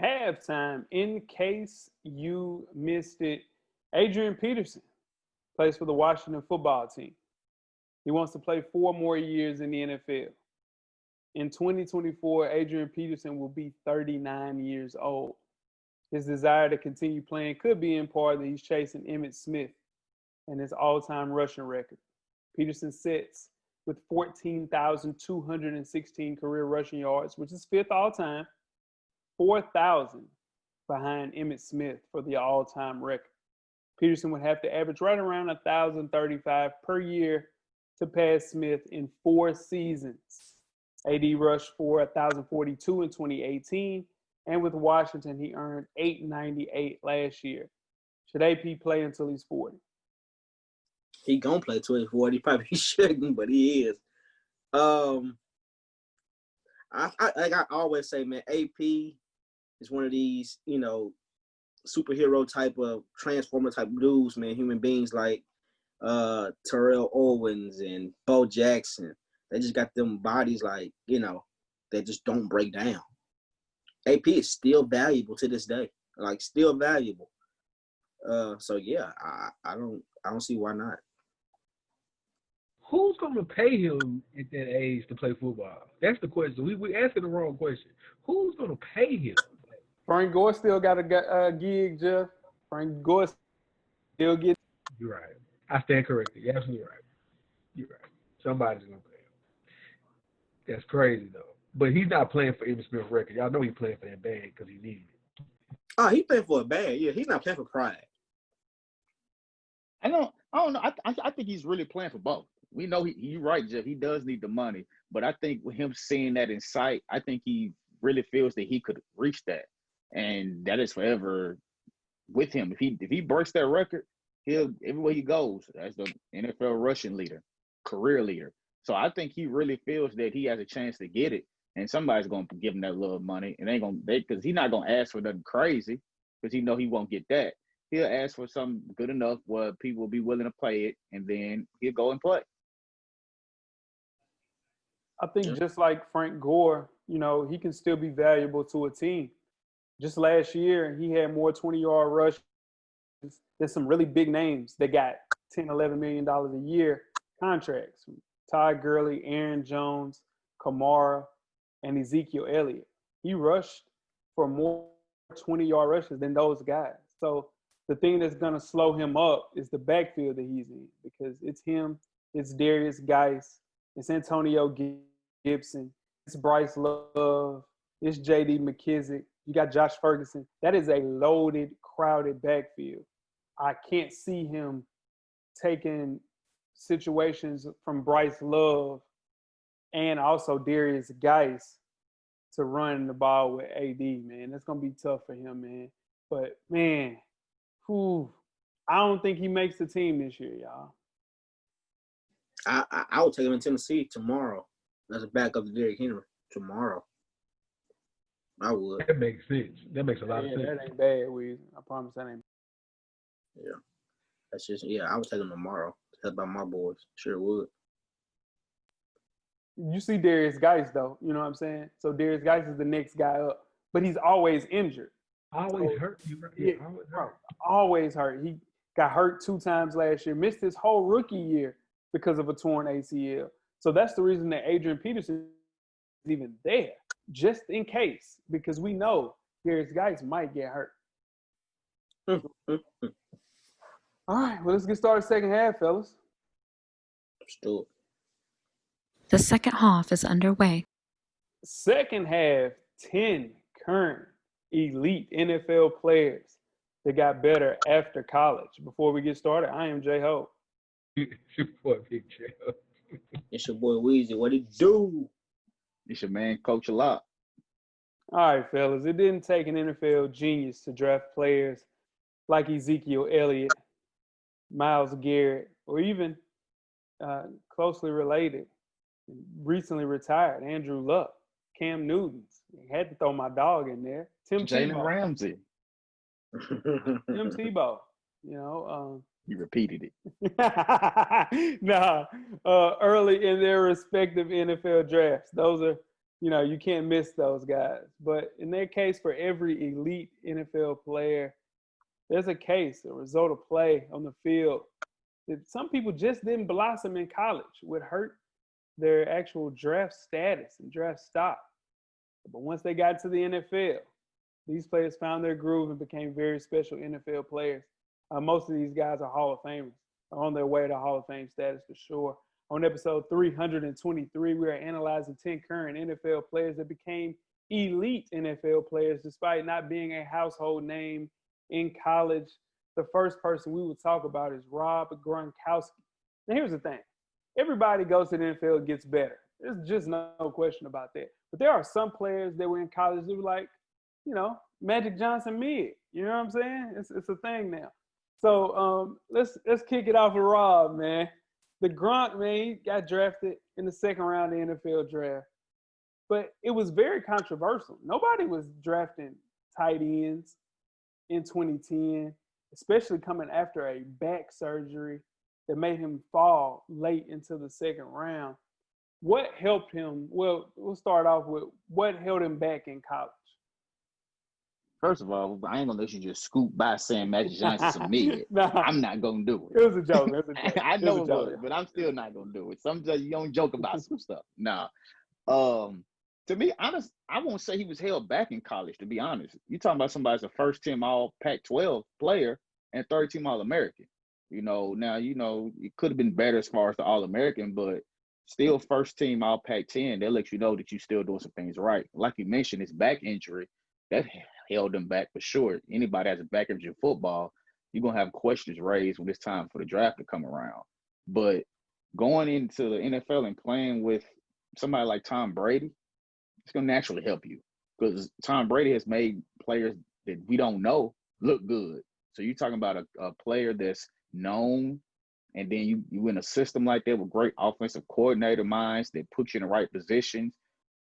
Halftime, in case you missed it, Adrian Peterson plays for the Washington football team. He wants to play 4 more years in the NFL. In 2024, Adrian Peterson will be 39 years old. His desire to continue playing could be in part that he's chasing Emmitt Smith and his all-time rushing record. Peterson sits with 14,216 career rushing yards, which is 5th all-time, 4,000 behind Emmitt Smith for the all-time record. Peterson would have to average right around 1,035 per year to pass Smith in 4 seasons. AD rushed for 1,042 in 2018, and with Washington, he earned 898 last year. Should AP play until he's 40? He gonna play till he's 40. Probably shouldn't, but he is. Like I always say, man, AP is one of these, superhero type of transformer type dudes, man. Human beings like Terrell Owens and Bo Jackson. They just got them bodies like, that just don't break down. AP is still valuable to this day. Like still valuable. So yeah, I don't see why not. Who's going to pay him at that age to play football? That's the question. We asking the wrong question. Who's going to pay him? Frank Gore still got a gig, Jeff. Frank Gore still gets. You're right. I stand corrected. You're absolutely right. You're right. Somebody's going to pay him. That's crazy, though. But he's not playing for Emmitt Smith record. Y'all know he's playing for that bag because he needed it. Oh, he's playing for a bag. Yeah, he's not playing for pride. I don't know. I think he's really playing for both. We know you're right, Jeff. He does need the money. But I think with him seeing that in sight, I think he really feels that he could reach that. And that is forever with him. If he breaks that record, he'll everywhere he goes as the NFL rushing leader, career leader. So I think he really feels that he has a chance to get it, and somebody's gonna give him that little money, and because he's not gonna ask for nothing crazy, because he know he won't get that. He'll ask for something good enough where people will be willing to play it, and then he'll go and play. I think just like Frank Gore, he can still be valuable to a team. Just last year, he had more 20-yard rushes. There's some really big names that got $10, $11 million a year contracts. Todd Gurley, Aaron Jones, Kamara, and Ezekiel Elliott. He rushed for more 20-yard rushes than those guys. So the thing that's going to slow him up is the backfield that he's in, because it's him, it's Darius Geis, it's Antonio Gibson, it's Bryce Love, it's J.D. McKissick. You got Josh Ferguson. That is a loaded, crowded backfield. I can't see him taking situations from Bryce Love and also Darius Geis to run the ball with AD, man. That's going to be tough for him, man. But, man, I don't think he makes the team this year, y'all. I would take him in Tennessee tomorrow as a backup to Derrick Henry tomorrow. I would. That makes sense. That makes a lot of sense. That ain't bad, Weezy. I promise that ain't. Yeah. That's just, I would take him tomorrow. Help out my boys. Sure would. You see Darius Geis, though. You know what I'm saying? So Darius Geis is the next guy up. But he's always injured. Always hurt. Yeah, always hurt. Always hurt. He got hurt 2 times last year. Missed his whole rookie year because of a torn ACL. So that's the reason that Adrian Peterson is even there, just in case, because we know Darius Geis might get hurt. All right, well, let's get started second half, fellas. Let's do it. The second half is underway. Second half, 10 current elite NFL players that got better after college. Before we get started, I am J-Ho. It's your boy, Big J. It's your boy, Weezy. What it do? It's your man, Coach a lot. All right, fellas. It didn't take an NFL genius to draft players like Ezekiel Elliott, Myles Garrett, or even closely related, recently retired, Andrew Luck, Cam Newton. Had to throw my dog in there. Jalen Ramsey. Tim Tebow. You repeated it. Early in their respective NFL drafts. Those are, you can't miss those guys. But in their case, for every elite NFL player, there's a case, a result of play on the field that some people just didn't blossom in college, would hurt their actual draft status and draft stock. But once they got to the NFL, these players found their groove and became very special NFL players. Most of these guys are Hall of Famers, are on their way to Hall of Fame status for sure. On episode 323, we are analyzing 10 current NFL players that became elite NFL players despite not being a household name in college. The first person we will talk about is Rob Gronkowski. Now, here's the thing. Everybody goes to the NFL and gets better. There's just no question about that. But there are some players that were in college that were like, Magic Johnson mid. You know what I'm saying? It's a thing now. So let's kick it off with Rob, man. The Gronk, man, he got drafted in the second round of the NFL draft. But it was very controversial. Nobody was drafting tight ends in 2010, especially coming after a back surgery that made him fall late into the second round. What helped him? Well, we'll start off with what held him back in college. First of all, I ain't gonna let you just scoop by saying Magic Johnson's a mid. Nah, I'm not gonna do it was a joke. It was a joke. I know it was, but I'm still not gonna do it. Sometimes you don't joke about some stuff. Nah. To be honest, I won't say he was held back in college, to be honest. You're talking about somebody's a first team all Pac-12 player and third team All-American. Now, it could have been better as far as the All-American, but still first team all Pac-10, that lets you know that you're still doing some things right. Like you mentioned, his back injury, that held him back for sure. Anybody has a back injury in football, you're going to have questions raised when it's time for the draft to come around. But going into the NFL and playing with somebody like Tom Brady, it's going to naturally help you because Tom Brady has made players that we don't know look good. So you're talking about a player that's known, and then you in a system like that with great offensive coordinator minds that put you in the right positions.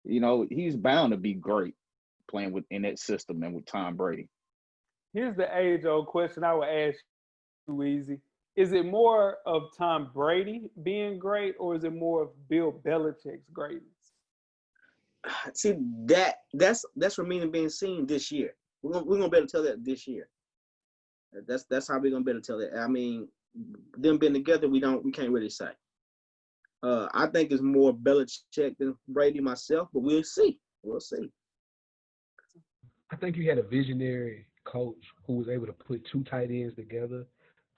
He's bound to be great playing in that system and with Tom Brady. Here's the age-old question I would ask you, Weezy. Is it more of Tom Brady being great, or is it more of Bill Belichick's greatness? See, that's remaining being seen this year. We're gonna be able to tell that this year. That's how we're gonna be able to tell that. I mean, them being together, we can't really say. I think it's more Belichick than Brady myself, but we'll see. We'll see. I think you had a visionary coach who was able to put two tight ends together.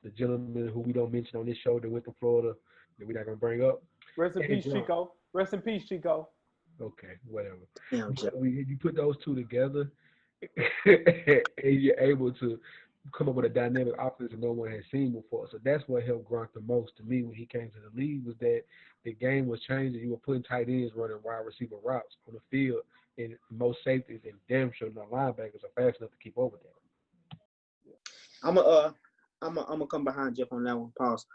The gentleman who we don't mention on this show that went to Florida, that we're not gonna bring up. Rest in peace, Chico. Rest in peace, Chico. Okay, whatever. Yeah, you put those two together, and you're able to come up with a dynamic offense that no one has seen before. So that's what helped Gronk the most to me when he came to the league, was that the game was changing. You were putting tight ends running wide receiver routes on the field, and most safeties and damn sure no linebackers are fast enough to keep over that. I'm gonna come behind Jeff on that one. Pause.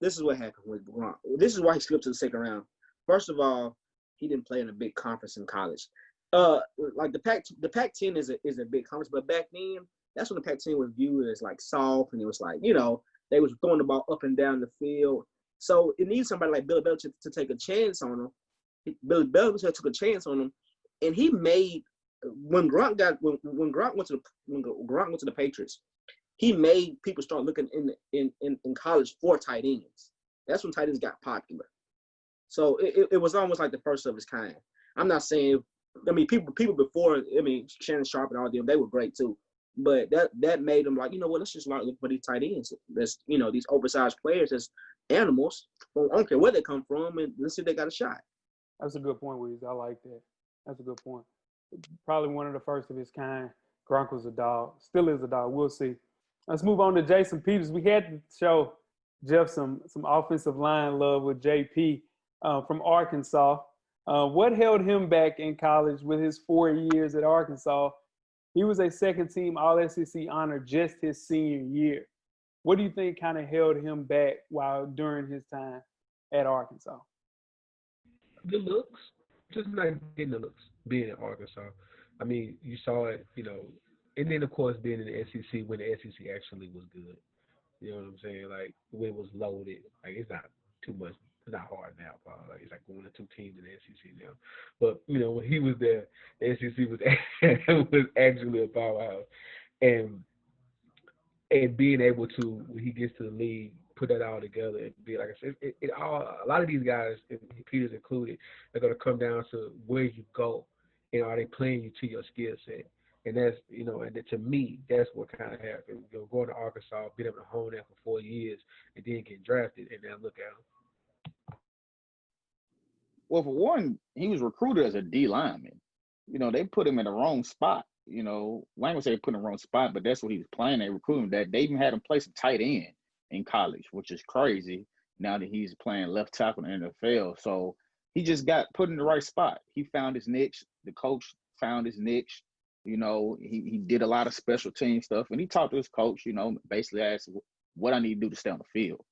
This is what happened with Gronk. This is why he slipped to the second round. First of all, he didn't play in a big conference in college. Like the Pac-10 is a big conference, but back then, that's when the Pac-10 was viewed as like soft, and it was like, they was throwing the ball up and down the field. So it needs somebody like Bill Belichick to take a chance on him. Bill Belichick took a chance on him, and he made when Gronk went to the Patriots, he made people start looking in college for tight ends. That's when tight ends got popular. So it was almost like the first of its kind. I'm not saying, people before, Shannon Sharp and all them, they were great too. But that made them like, let's just look for these tight ends. That's, these oversized players as animals. I don't care where they come from, and let's see if they got a shot. That's a good point, Weezy. I like that. That's a good point. Probably one of the first of his kind. Gronk was a dog. Still is a dog. We'll see. Let's move on to Jason Peters. We had to show Jeff some offensive line love with JP from Arkansas. What held him back in college with his 4 years at Arkansas? He was a second-team All-SEC honor just his senior year. What do you think kind of held him back during his time at Arkansas? The looks. Just not getting the looks being in Arkansas. You saw it, and then, of course, being in the SEC when the SEC actually was good. You know what I'm saying? Like, when it was loaded. Like, it's not too much. It's not hard now, Paul. Like, it's like one or two teams in the SEC now. But, when he was there, the SEC was actually a powerhouse. And and being able to, when he gets to the league, put that all together and be like I said, a lot of these guys, Peters included, are going to come down to where you go and are they playing you to your skill set. And that's, and to me, that's what kind of happened. Going to Arkansas, being able to hone that for 4 years, and then get drafted, and now look at him. Well, for one, he was recruited as a D lineman. They put him in the wrong spot. I ain't gonna say they put him in the wrong spot, but that's what he was playing. They recruited him. That they even had him play some tight end in college, which is crazy. Now that he's playing left tackle in the NFL, so he just got put in the right spot. He found his niche. The coach found his niche. He did a lot of special team stuff, and he talked to his coach. Basically asked what I need to do to stay on the field,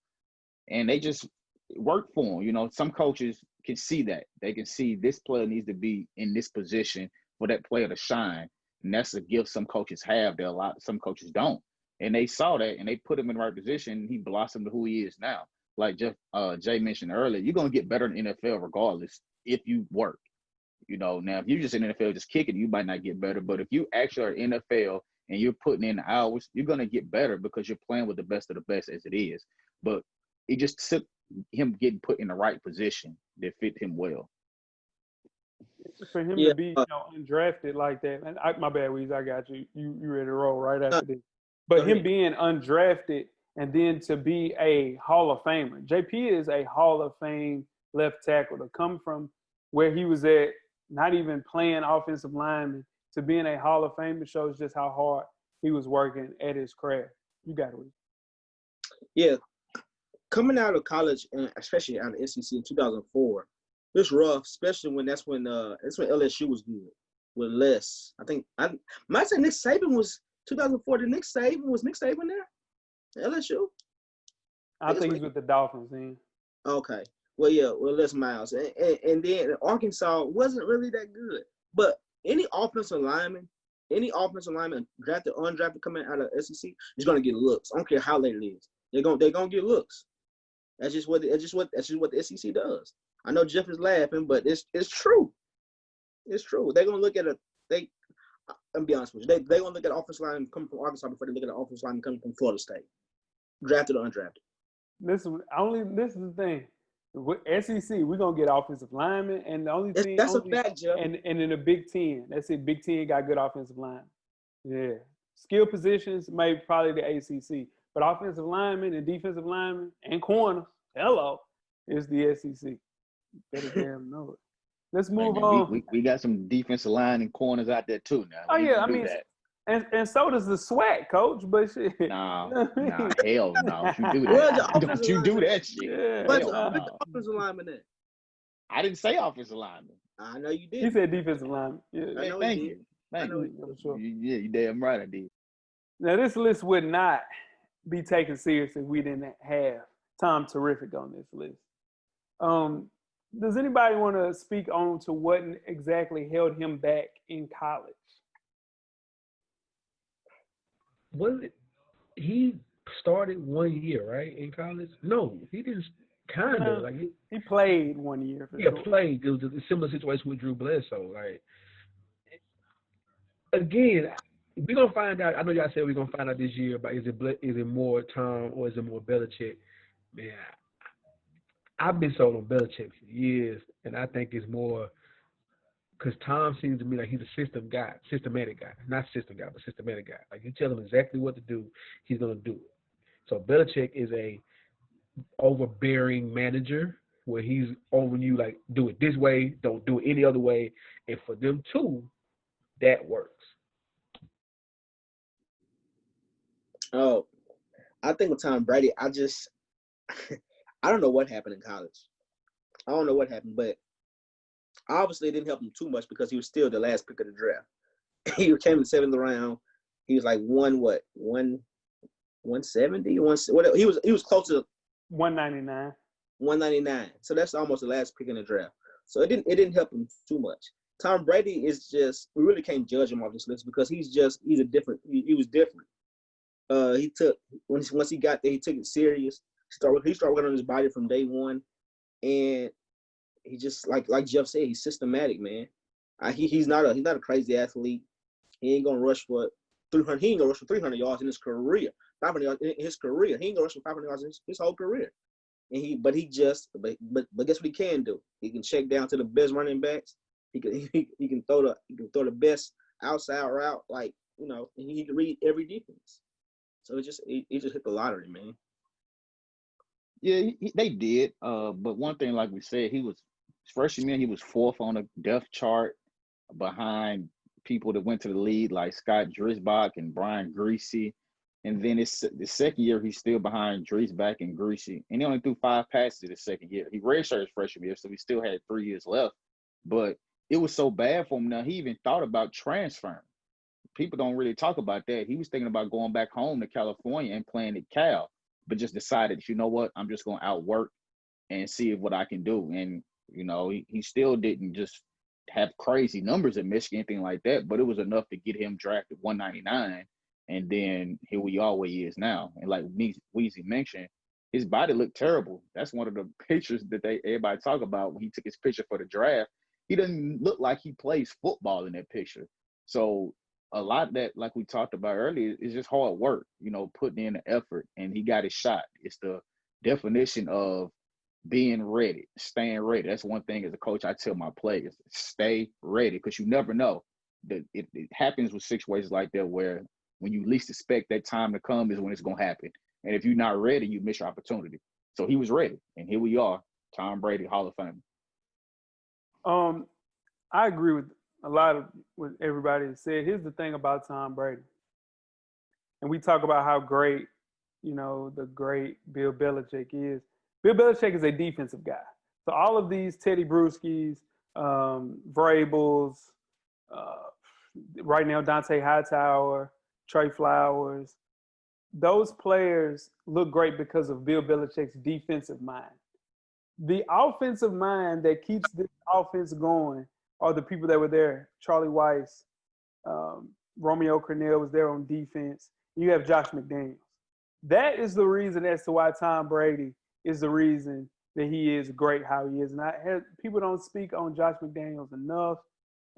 and they just worked for him. Some coaches can see that. They can see this player needs to be in this position for that player to shine. And that's a gift some coaches have that some coaches don't. And they saw that and they put him in the right position. And he blossomed to who he is now. Like Jay mentioned earlier, you're going to get better in the NFL regardless if you work. Now, if you're just in the NFL just kicking, you might not get better. But if you actually are in the NFL and you're putting in the hours, you're going to get better because you're playing with the best of the best as it is. But it just took him getting put in the right position that fit him well. For him to be undrafted like that, and my bad, Weezy, I got you. You ready to roll right after this. But him being undrafted and then to be a Hall of Famer. JP is a Hall of Fame left tackle. To come from where he was at, not even playing offensive lineman, to being a Hall of Famer shows just how hard he was working at his craft. You got it, Weezy. Yeah. Coming out of college, and especially out of SEC in 2004, it's rough, especially when that's when LSU was good with Les. I might say Nick Saban was 2004. Nick Saban there? LSU? I think he's with the Dolphins then. Okay. Well, yeah. Well, Les Miles. And then Arkansas wasn't really that good. But any offensive lineman, drafted, undrafted, coming out of SEC is going to get looks. I don't care how late it is. They're gonna get looks. That's just what the SEC does. I know Jeff is laughing, but it's true. It's true. They're gonna look at I'm be honest with you. They're gonna look at offensive line coming from Arkansas before they look at the offensive line coming from Florida State, drafted or undrafted. This is the thing. With SEC, we're gonna get offensive linemen, and the only thing that's a fact, Jeff. And in the Big Ten, that's it. Big Ten got good offensive linemen. Yeah, skill positions, maybe probably the ACC. But offensive linemen and defensive linemen and corners, is the SEC. Better damn know it. Let's move on. We got some defensive line and corners out there too now. Oh yeah, I mean, and so does the SWAC, coach. But shit. Nah, hell no. You do that. Don't you do that shit? Yeah, Where's the offensive lineman at? I didn't say offensive lineman. I know you did. He said defensive lineman. Yeah. I know Thank you you. did. Thank you. Sure. Yeah, you damn right I did. Now this list would not be taken seriously if we didn't have Tom Terrific on this list. Does anybody want to speak on to what exactly held him back in college? Was it he started 1 year, right, in college? No, he didn't. Kind of like he played 1 year. For sure. Played. It was a similar situation with Drew Bledsoe. Like again, we're gonna find out. I know y'all said we're gonna find out this year, but is it more Tom or is it more Belichick? Man, I've been sold on Belichick for years, and I think it's more because Tom seems to me like he's a systematic guy, not system guy, but systematic guy. Like you tell him exactly what to do, he's gonna do it. So Belichick is a overbearing manager where he's over you like do it this way, don't do it any other way, and for them too, that works. Oh, I think with Tom Brady, I don't know what happened in college. I don't know what happened, but obviously it didn't help him too much because he was still the last pick of the draft. He came in the 7th round. He was like 170, whatever. He was close to 199. 199. So that's almost the last pick in the draft. So it didn't help him too much. Tom Brady is just, we really can't judge him off this list because he was different. He took once he got there, he took it serious. He started working on his body from day one, and he just like Jeff said, he's systematic, man. He's not a crazy athlete. He ain't gonna rush for 300. He ain't gonna rush for 300 yards in his career. 500 yards in his career. He ain't gonna rush for 500 yards in his whole career. And but guess what he can do? He can check down to the best running backs. He can throw the best outside route, like, you know, and he can read every defense. So he just hit the lottery, man. Yeah, they did. But one thing, like we said, his freshman year, he was fourth on the depth chart behind people that went to the league like Scott Drisbach and Brian Greasy. And then the second year, he's still behind Drisbach and Greasy. And he only threw 5 passes the second year. He redshirted his freshman year, so he still had 3 years left. But it was so bad for him now, he even thought about transferring. People don't really talk about that. He was thinking about going back home to California and playing at Cal, but just decided, you know what, I'm just going to outwork and see what I can do. And, you know, he still didn't just have crazy numbers at Michigan, anything like that, but it was enough to get him drafted 199. And then here we are where he is now. And like Weezy mentioned, his body looked terrible. That's one of the pictures that everybody talk about when he took his picture for the draft. He doesn't look like he plays football in that picture. So a lot of that, like we talked about earlier, is just hard work, you know, putting in the effort, and he got his shot. It's the definition of being ready, staying ready. That's one thing as a coach I tell my players: stay ready, because you never know. That it happens with situations like that where when you least expect that time to come is when it's going to happen. And if you're not ready, you miss your opportunity. So he was ready, and here we are, Tom Brady, Hall of Fame. I agree with a lot of what everybody has said. Here's the thing about Tom Brady. And we talk about how great, you know, the great Bill Belichick is. Bill Belichick is a defensive guy. So all of these Teddy Bruschi's, Vrabels, right now Deontay Hightower, Trey Flowers, those players look great because of Bill Belichick's defensive mind. The offensive mind that keeps this offense going are the people that were there. Charlie Weiss, Romeo Crennel was there on defense. You have Josh McDaniels. That is the reason as to why Tom Brady is the reason that he is great how he is. And people don't speak on Josh McDaniels enough,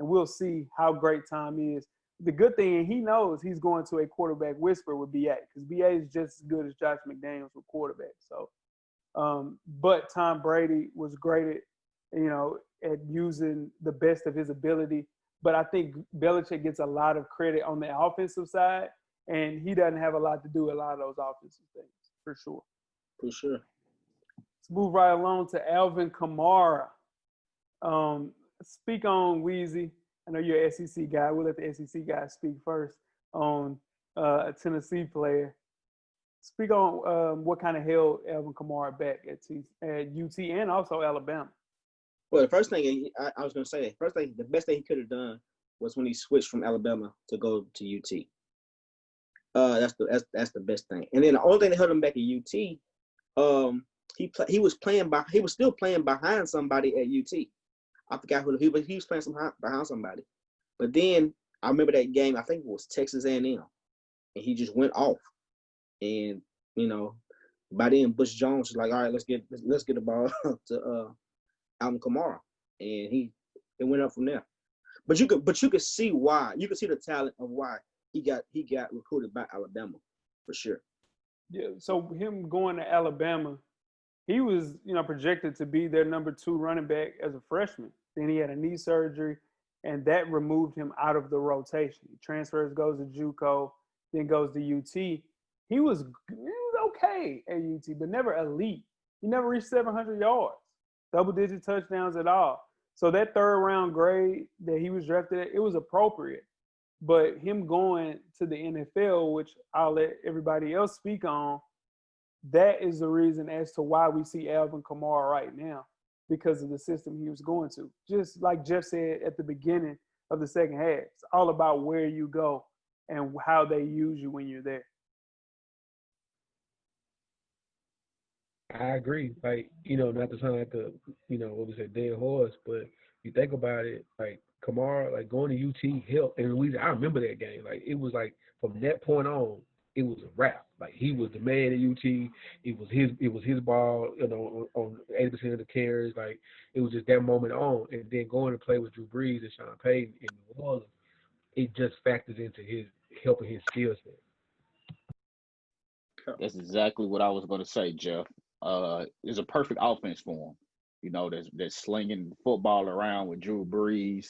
and we'll see how great Tom is. The good thing, he knows he's going to a quarterback whisper with BA, because BA is just as good as Josh McDaniels with quarterback. So, but Tom Brady was great at using the best of his ability. But I think Belichick gets a lot of credit on the offensive side, and he doesn't have a lot to do with a lot of those offensive things, for sure. For sure. Let's move right along to Alvin Kamara. Speak on Weezy. I know you're an SEC guy. We'll let the SEC guys speak first on a Tennessee player. Speak on what kind of held Alvin Kamara back at UT and also Alabama. Well, the first thing I was going to say, the best thing he could have done was when he switched from Alabama to go to UT. That's the best thing. And then the only thing that held him back at UT, he was still playing behind somebody at UT. I forgot who he was playing behind somebody. But then I remember that game. I think it was Texas A&M, and he just went off. And by then Bush Jones was like, "All right, let's get the ball to Alvin Kamara," and it went up from there. But you could see why. You could see the talent of why he got recruited by Alabama, for sure. Yeah. So him going to Alabama, he was projected to be their number 2 running back as a freshman. Then he had a knee surgery, and that removed him out of the rotation. He transfers, goes to JUCO, then goes to UT. He was okay at UT, but never elite. He never reached 700 yards, double-digit touchdowns at all. So that third-round grade that he was drafted at, it was appropriate. But him going to the NFL, which I'll let everybody else speak on, that is the reason as to why we see Alvin Kamara right now, because of the system he was going to. Just like Jeff said at the beginning of the second half, it's all about where you go and how they use you when you're there. I agree. Like, not to sound like what we said, dead horse, but you think about it, like Kamara, like going to UT helped. And I remember that game. Like, it was like from that point on, it was a wrap. Like, he was the man at UT. It was his ball, on 80% of the carries. Like, it was just that moment on. And then going to play with Drew Brees and Sean Payton in New Orleans, it just factors into helping his skill set. That's exactly what I was going to say, Jeff. It's a perfect offense for him. You know, that's slinging the football around with Drew Brees,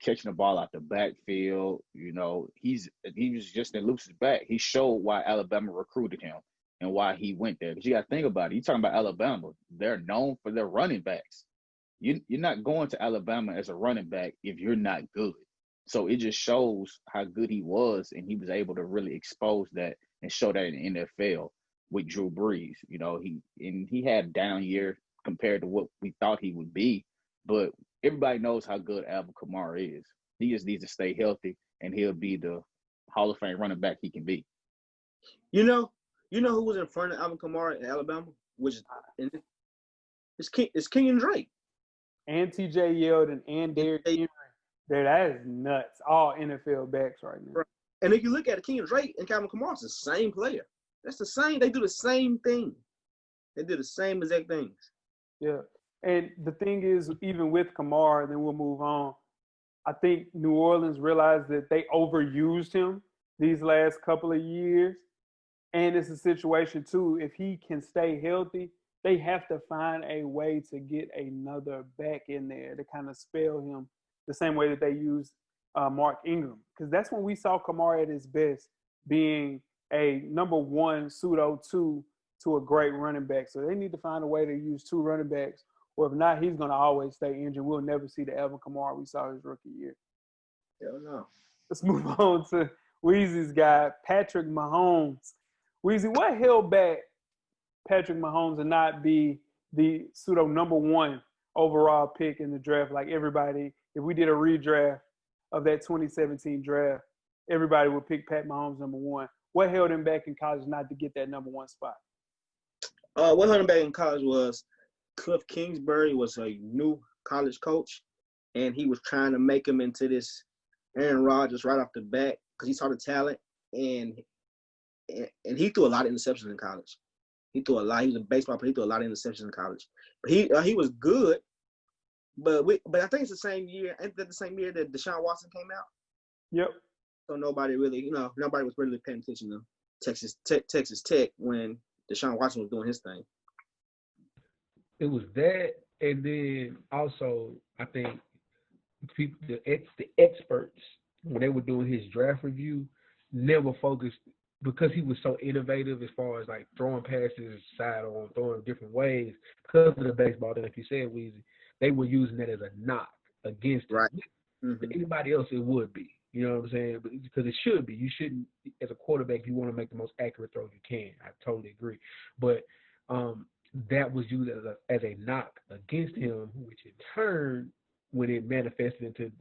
catching the ball out the backfield. You know, he was just in Luce's back. He showed why Alabama recruited him and why he went there. Because you got to think about it. You're talking about Alabama. They're known for their running backs. You're not going to Alabama as a running back if you're not good. So it just shows how good he was, and he was able to really expose that and show that in the NFL with Drew Brees. You know, he had a down year compared to what we thought he would be, but everybody knows how good Alvin Kamara is. He just needs to stay healthy, and he'll be the Hall of Fame running back he can be. You know who was in front of Alvin Kamara in Alabama? It's Kenyon Drake. And T.J. Yeldon and Derrick Henry. That is nuts. All NFL backs right now. And if you look at it, Kenyon Drake and Calvin Kamara, it's the same player. That's the same. They do the same thing. They do the same exact things. Yeah. And the thing is, even with Kamara, then we'll move on. I think New Orleans realized that they overused him these last couple of years. And it's a situation, too, if he can stay healthy, they have to find a way to get another back in there to kind of spell him the same way that they used Mark Ingram. Because that's when we saw Kamara at his best, being a number one pseudo-2 to a great running back. So they need to find a way to use two running backs, or if not, he's going to always stay injured. We'll never see the Alvin Kamara we saw his rookie year. Hell no. Let's move on to Weezy's guy, Patrick Mahomes. Weezy, what held back Patrick Mahomes to not be the pseudo number one overall pick in the draft like everybody? If we did a redraft of that 2017 draft, everybody would pick Pat Mahomes number one. What held him back in college not to get that number one spot? What held him back in college was Cliff Kingsbury was a new college coach, and he was trying to make him into this Aaron Rodgers right off the bat because he saw the talent, and he threw a lot of interceptions in college. He threw a lot. He was a baseball player. He threw a lot of interceptions in college. But he was good. But I think it's the same year. Ain't that the same year that Deshaun Watson came out? Yep. So nobody was really paying attention to Texas Tech when Deshaun Watson was doing his thing. It was that, and then also I think the experts, when they were doing his draft review, never focused, because he was so innovative as far as like throwing passes side on, throwing different ways because of the baseball. Then, like you said, Weezy, they were using that as a knock against him. Right. Mm-hmm. Anybody else, it would be. You know what I'm saying? But because it should be. You shouldn't, as a quarterback, you want to make the most accurate throw you can. I totally agree. But that was used as a knock against him, which in turn, when it manifested into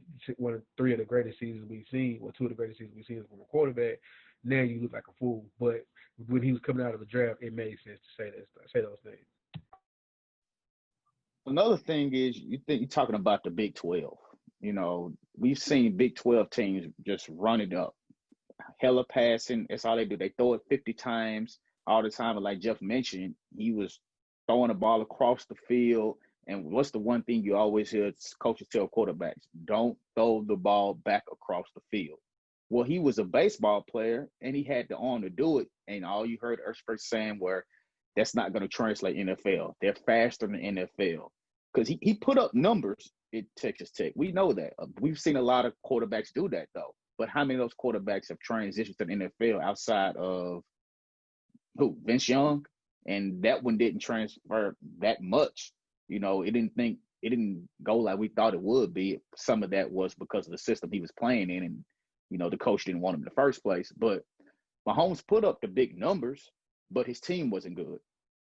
three of the greatest seasons we've seen, or two of the greatest seasons we've seen from a quarterback, now you look like a fool. But when he was coming out of the draft, it made sense to say those things. Another thing is, you're talking about the Big 12. You know, we've seen Big 12 teams just run it up. Hella passing, that's all they do. They throw it 50 times all the time. And like Jeff mentioned, he was throwing the ball across the field. And what's the one thing you always hear coaches tell quarterbacks? Don't throw the ball back across the field. Well, he was a baseball player, and he had the arm to do it. And all you heard experts saying were, that's not going to translate NFL. They're faster than the NFL. Because he put up numbers at Texas Tech. We know that. We've seen a lot of quarterbacks do that, though. But how many of those quarterbacks have transitioned to the NFL outside of Vince Young? And that one didn't transfer that much. You know, it didn't go like we thought it would be. Some of that was because of the system he was playing in, and you know, the coach didn't want him in the first place. But Mahomes put up the big numbers, but his team wasn't good.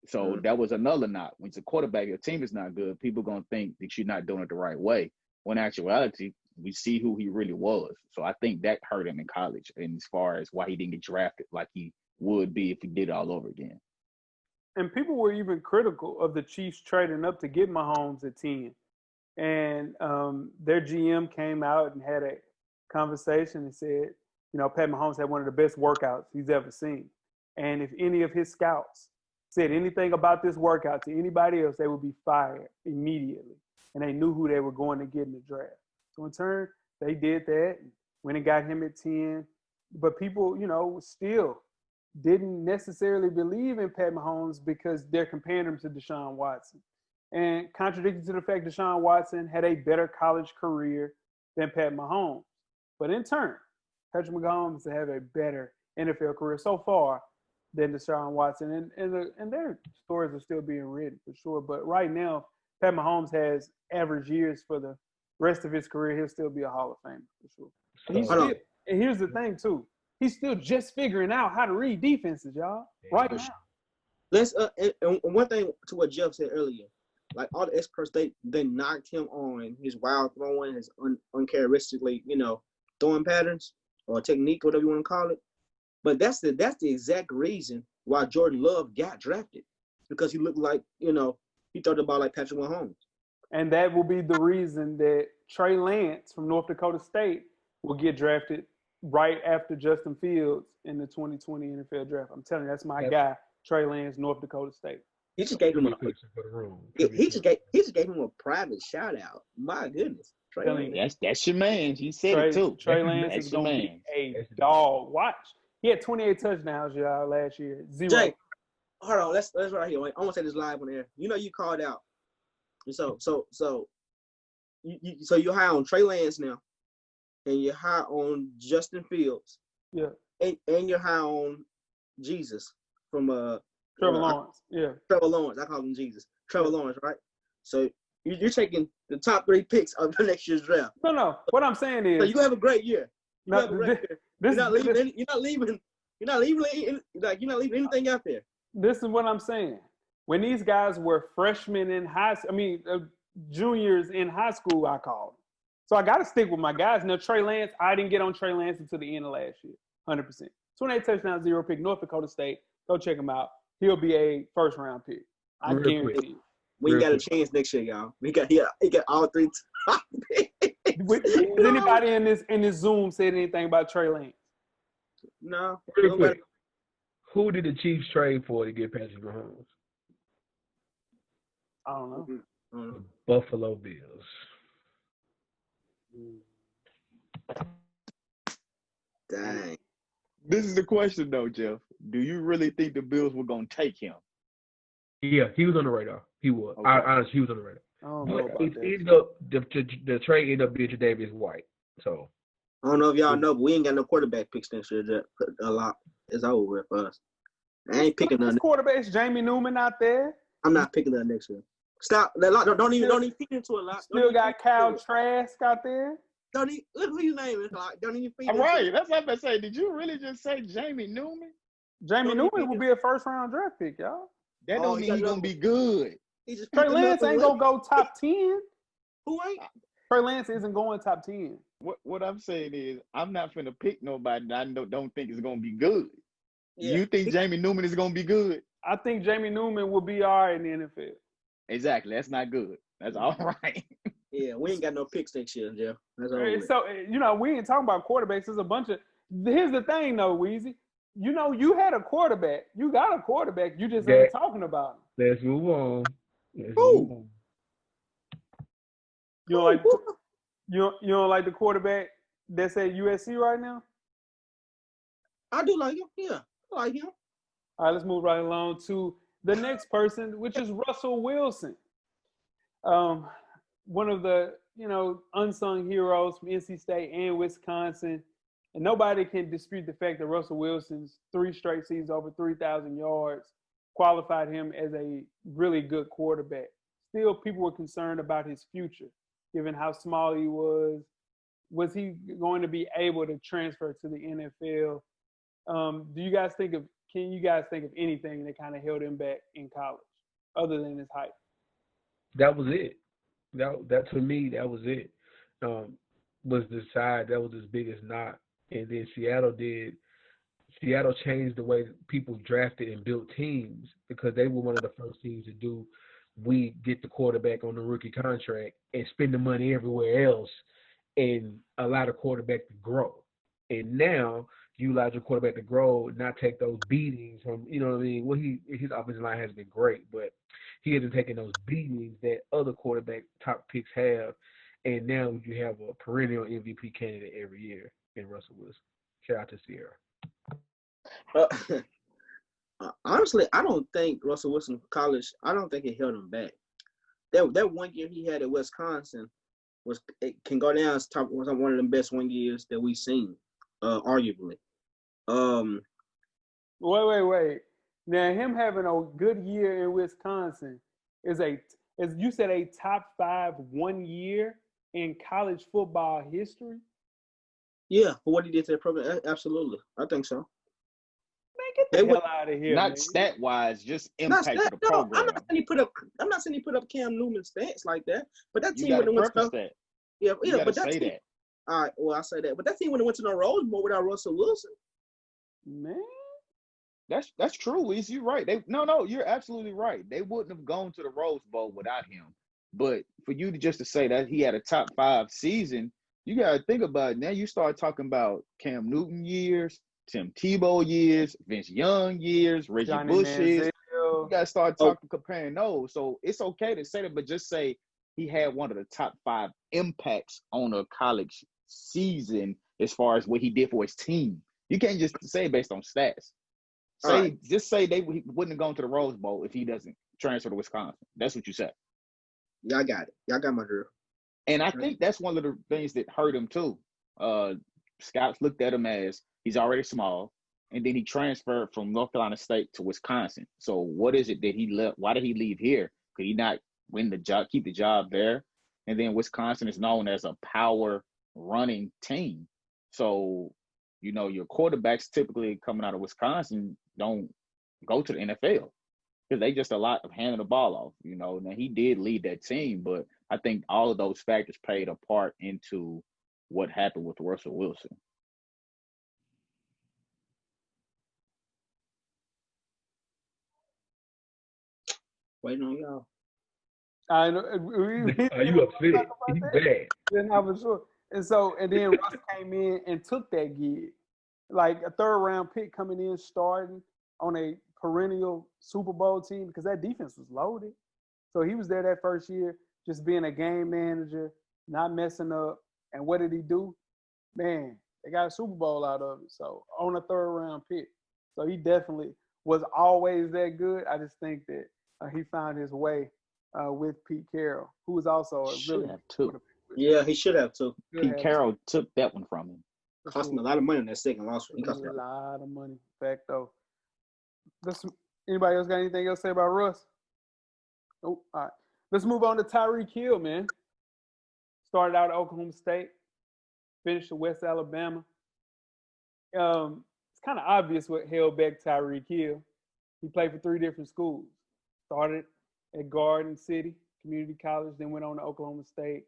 So that was another knock. When it's a quarterback, your team is not good, people are going to think that you're not doing it the right way. When in actuality, we see who he really was. So I think that hurt him in college, and as far as why he didn't get drafted like he would be if he did it all over again. And people were even critical of the Chiefs trading up to get Mahomes at 10. And their GM came out and had a conversation and said, you know, Pat Mahomes had one of the best workouts he's ever seen. And if any of his scouts said anything about this workout to anybody else, they would be fired immediately. And they knew who they were going to get in the draft. So in turn, they did that, went and got him at 10. but people, still didn't necessarily believe in Pat Mahomes because they're comparing him to Deshaun Watson. And contradicting to the fact Deshaun Watson had a better college career than Pat Mahomes. But in turn, Patrick Mahomes has had a better NFL career so far than Deshaun Watson. And their stories are still being written for sure. But right now, Pat Mahomes has average years for the rest of his career. He'll still be a Hall of Famer for sure. And here's the thing, too. He's still just figuring out how to read defenses, y'all. Right now. Let's and one thing to what Jeff said earlier, like all the experts, they knocked him on his wild throwing, his uncharacteristically, throwing patterns or technique, whatever you want to call it. But that's the exact reason why Jordan Love got drafted, because he looked like, he thought about like Patrick Mahomes. And that will be the reason that Trey Lance from North Dakota State will get drafted right after Justin Fields in the 2020 NFL draft. I'm telling you, that's my guy, Trey Lance, North Dakota State. He just gave him he just gave him a private shout out. My goodness. Trey Lance. That's your man. He said it too. Trey Lance is going to be a dog. Watch. He had 28 touchdowns, y'all, last year. 0. Jay, hold on. Let's right here. I want to say this live on air. You called out. So you're high on Trey Lance now, and you're high on Justin Fields. Yeah. And you're high on Jesus from Trevor Lawrence. Yeah. Trevor Lawrence. I call him Jesus. Trevor Lawrence, right? So you're taking the top 3 picks of the next year's draft. No. What I'm saying is, so you have a great year. You're not leaving anything out there. This is what I'm saying. When these guys were freshmen in juniors in high school, I called them. So I got to stick with my guys. Now, Trey Lance, I didn't get on Trey Lance until the end of last year, 100%. 28 touchdowns, 0 pick, North Dakota State. Go check him out. He'll be a first-round pick. I guarantee you. We got a chance next year, y'all. He got all 3 top picks. Has anybody in this Zoom said anything about Trey Lance? No. Real quick. Who did the Chiefs trade for to get Patrick Mahomes? I don't know. The Buffalo Bills. Dang. This is the question, though, Jeff. Do you really think the Bills were going to take him? Yeah, he was on the radar. He was. Okay. Honestly, he was on the radar. I don't know about The trade ended up being Tre'Davious White. So I don't know if y'all know, but we ain't got no quarterback picks next year. A lot. It's over for us. I ain't picking none. Quarterbacks, Jamie Newman out there. I'm not picking that next year. Stop. Don't even feed into a lot. Still got Kyle Trask out there. Don't even look who you name is. Like, don't even feed. All right, that's what I'm going to say. Did you really just say Jamie Newman? Jamie Newman will be a first-round draft pick, y'all. That don't mean he's going to be good. Trey Lance ain't going to go top 10. Who ain't? Trey Lance isn't going top 10. What I'm saying is I'm not finna pick nobody that I don't think is going to be good. Yeah. You think Jamie Newman is going to be good? I think Jamie Newman will be all right in the NFL. Exactly. That's not good. That's all right. Yeah, we ain't got no picks next year, Jeff. That's all right. So, we ain't talking about quarterbacks. There's a bunch of – here's the thing, though, Weezy. You had a quarterback. You got a quarterback. You just ain't talking about him. Let's move on. You don't like the quarterback that's at USC right now? I do like him. Yeah, I like him. All right, let's move right along to the next person, which is Russell Wilson. One of the, unsung heroes from NC State and Wisconsin. And nobody can dispute the fact that Russell Wilson's 3 straight seasons over 3,000 yards qualified him as a really good quarterback. Still, people were concerned about his future, given how small he was. Was he going to be able to transfer to the NFL? Can you guys think of anything that kind of held him back in college, other than his height? That was it. That to me, that was it. Was the side that was his biggest knock, and then Seattle changed the way people drafted and built teams, because they were one of the first teams to do. We get the quarterback on the rookie contract and spend the money everywhere else and allow the quarterback to grow. And now you allow your quarterback to grow, not take those beatings from, Well, his offensive line has been great, but he hasn't taken those beatings that other quarterback top picks have. And now you have a perennial MVP candidate every year in Russell Wilson. Shout out to Sierra. Honestly, I don't think Russell Wilson college. I don't think it held him back. That 1 year he had at Wisconsin can go down as one of the best 1 years that we've seen, arguably. Wait. Now him having a good year in Wisconsin is as you said, a top 5 1 year in college football history. Yeah, for what he did to the program, absolutely, I think so. Man, get the hell out of here, not man. stat wise, just impact of the program. I'm not saying he put up Cam Newton stats like that, but that team would have went to that. Yeah, but that team. That. All right, well I say that, but that team would have went to no Rose Bowl without Russell Wilson. Man, that's true, Weezy. You're right. You're absolutely right. They wouldn't have gone to the Rose Bowl without him. But for you to say that he had a top 5 season, you gotta think about it. Now you start talking about Cam Newton years, Tim Tebow years, Vince Young years, Reggie Johnny Bush years. Manziel. You gotta start comparing those. So it's okay to say that, but just say he had one of the top 5 impacts on a college season as far as what he did for his team. You can't just say based on stats. Just say he wouldn't have gone to the Rose Bowl if he doesn't transfer to Wisconsin. That's what you said. Yeah, I got it. Y'all got my drill. And I think that's one of the things that hurt him too. Scouts looked at him as he's already small, and then he transferred from North Carolina State to Wisconsin. So what is it that he left? Why did he leave here? Could he not win the job, keep the job there? And then Wisconsin is known as a power running team. So, your quarterbacks typically coming out of Wisconsin don't go to the NFL because they just a lot of handing the ball off. Now he did lead that team, but I think all of those factors played a part into what happened with Russell Wilson. Waiting on y'all. I know. Are you upset? You bad. Then I was sure. And then Russ came in and took that gig. Like a 3rd round pick coming in, starting on a perennial Super Bowl team because that defense was loaded. So he was there that first year, just being a game manager, not messing up. And what did he do? Man, they got a Super Bowl out of it. So on a 3rd round pick. So he definitely was always that good. I just think that he found his way with Pete Carroll, who was also a really too. Yeah, he should have too. Pete Carroll took that one from him. Cost him a lot of money in that second loss. He cost a lot of money. In fact, though. Anybody else got anything else to say about Russ? Oh, all right. Let's move on to Tyreek Hill, man. Started out at Oklahoma State, finished at West Alabama. It's kind of obvious what held back Tyreek Hill. He played for 3 different schools. Started at Garden City Community College, then went on to Oklahoma State,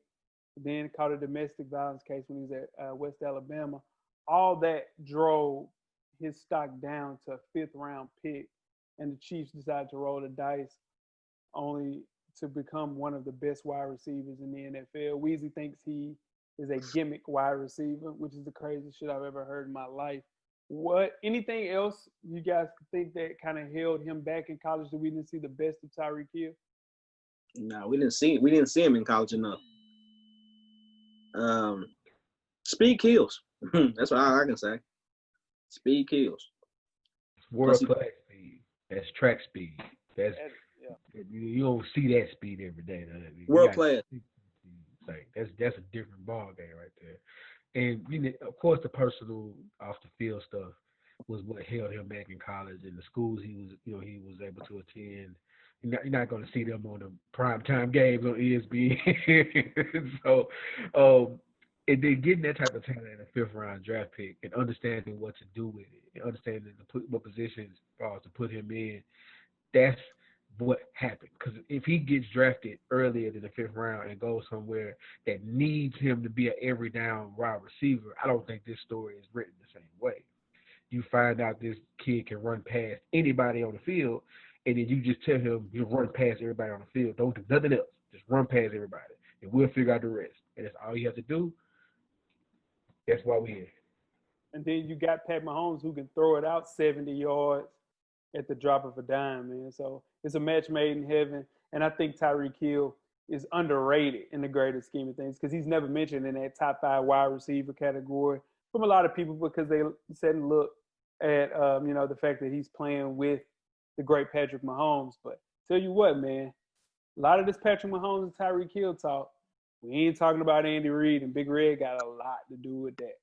then caught a domestic violence case when he was at West Alabama. All that drove his stock down to a 5th round pick, and the Chiefs decided to roll the dice only to become one of the best wide receivers in the NFL. Weezy thinks he is a gimmick wide receiver, which is the craziest shit I've ever heard in my life. Anything else you guys think that kind of held him back in college that we didn't see the best of Tyreek Hill? No, we didn't see him in college enough. Speed kills. That's what I can say. Speed kills. World class speed. That's track speed. You don't see that speed every day. World class. That's a different ball game right there. And of course, the personal off the field stuff was what held him back in college, and the schools he was able to attend. You're not going to see them on the primetime games on ESPN. So, and then getting that type of talent in a 5th round draft pick and understanding what to do with it, and understanding what positions to put him in, that's what happened. Because if he gets drafted earlier than the 5th round and goes somewhere that needs him to be an every down wide receiver, I don't think this story is written the same way. You find out this kid can run past anybody on the field, and then you just tell him you run past everybody on the field. Don't do nothing else. Just run past everybody, and we'll figure out the rest. And that's all you have to do. That's why we're here. And then you got Pat Mahomes who can throw it out 70 yards at the drop of a dime, man. So it's a match made in heaven. And I think Tyreek Hill is underrated in the greater scheme of things because he's never mentioned in that top 5 wide receiver category. from a lot of people because they said and look at the fact that he's playing with the great Patrick Mahomes. But tell you what, man, a lot of this Patrick Mahomes and Tyreek Hill talk, we ain't talking about Andy Reid, and Big Red got a lot to do with that.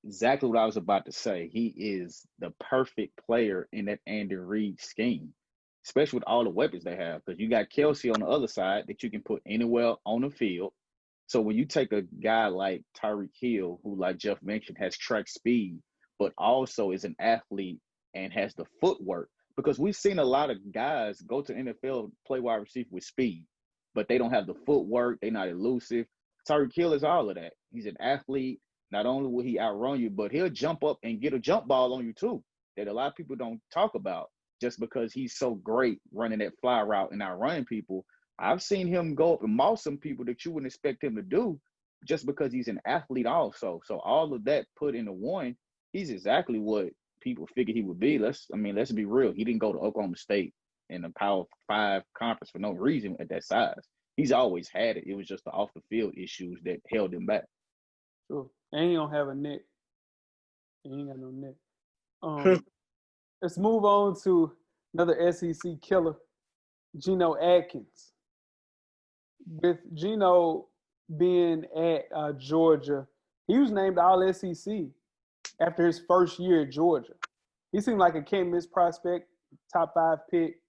Exactly what I was about to say. He is the perfect player in that Andy Reid scheme, especially with all the weapons they have. Because you got Kelsey on the other side that you can put anywhere on the field. So when you take a guy like Tyreek Hill, who, like Jeff mentioned, has track speed, but also is an athlete and has the footwork, because we've seen a lot of guys go to NFL, play wide receiver with speed, but they don't have the footwork. They're not elusive. Tyreek Hill is all of that. He's an athlete. Not only will he outrun you, but he'll jump up and get a jump ball on you too, that a lot of people don't talk about just because he's so great running that fly route and outrunning people. I've seen him go up and maul some people that you wouldn't expect him to do just because he's an athlete also. So all of that put into one, he's exactly what people figured he would be. Let's be real. He didn't go to Oklahoma State in the Power 5 conference for no reason at that size. He's always had it. It was just the off the field issues that held him back. Sure. And he don't have a neck. He ain't got no neck. Let's move on to another SEC killer, Geno Atkins. With Geno being at Georgia, he was named All SEC after his first year at Georgia. He seemed like a can't-miss prospect, top 5 pick,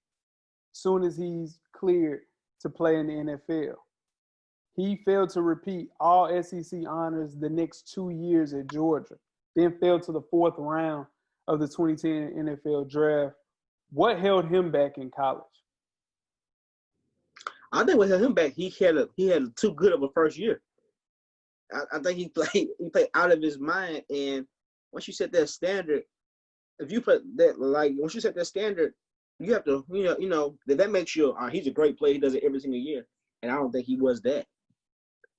soon as he's cleared to play in the NFL. He failed to repeat all SEC honors the next 2 years at Georgia, then fell to the 4th round of the 2010 NFL draft. What held him back in college? I think what held him back, he had too good of a first year. I think he played out of his mind. And once you set that standard, if you put that, like, once you set that standard, you have to, that makes you, he's a great player. He does it every single year. And I don't think he was that.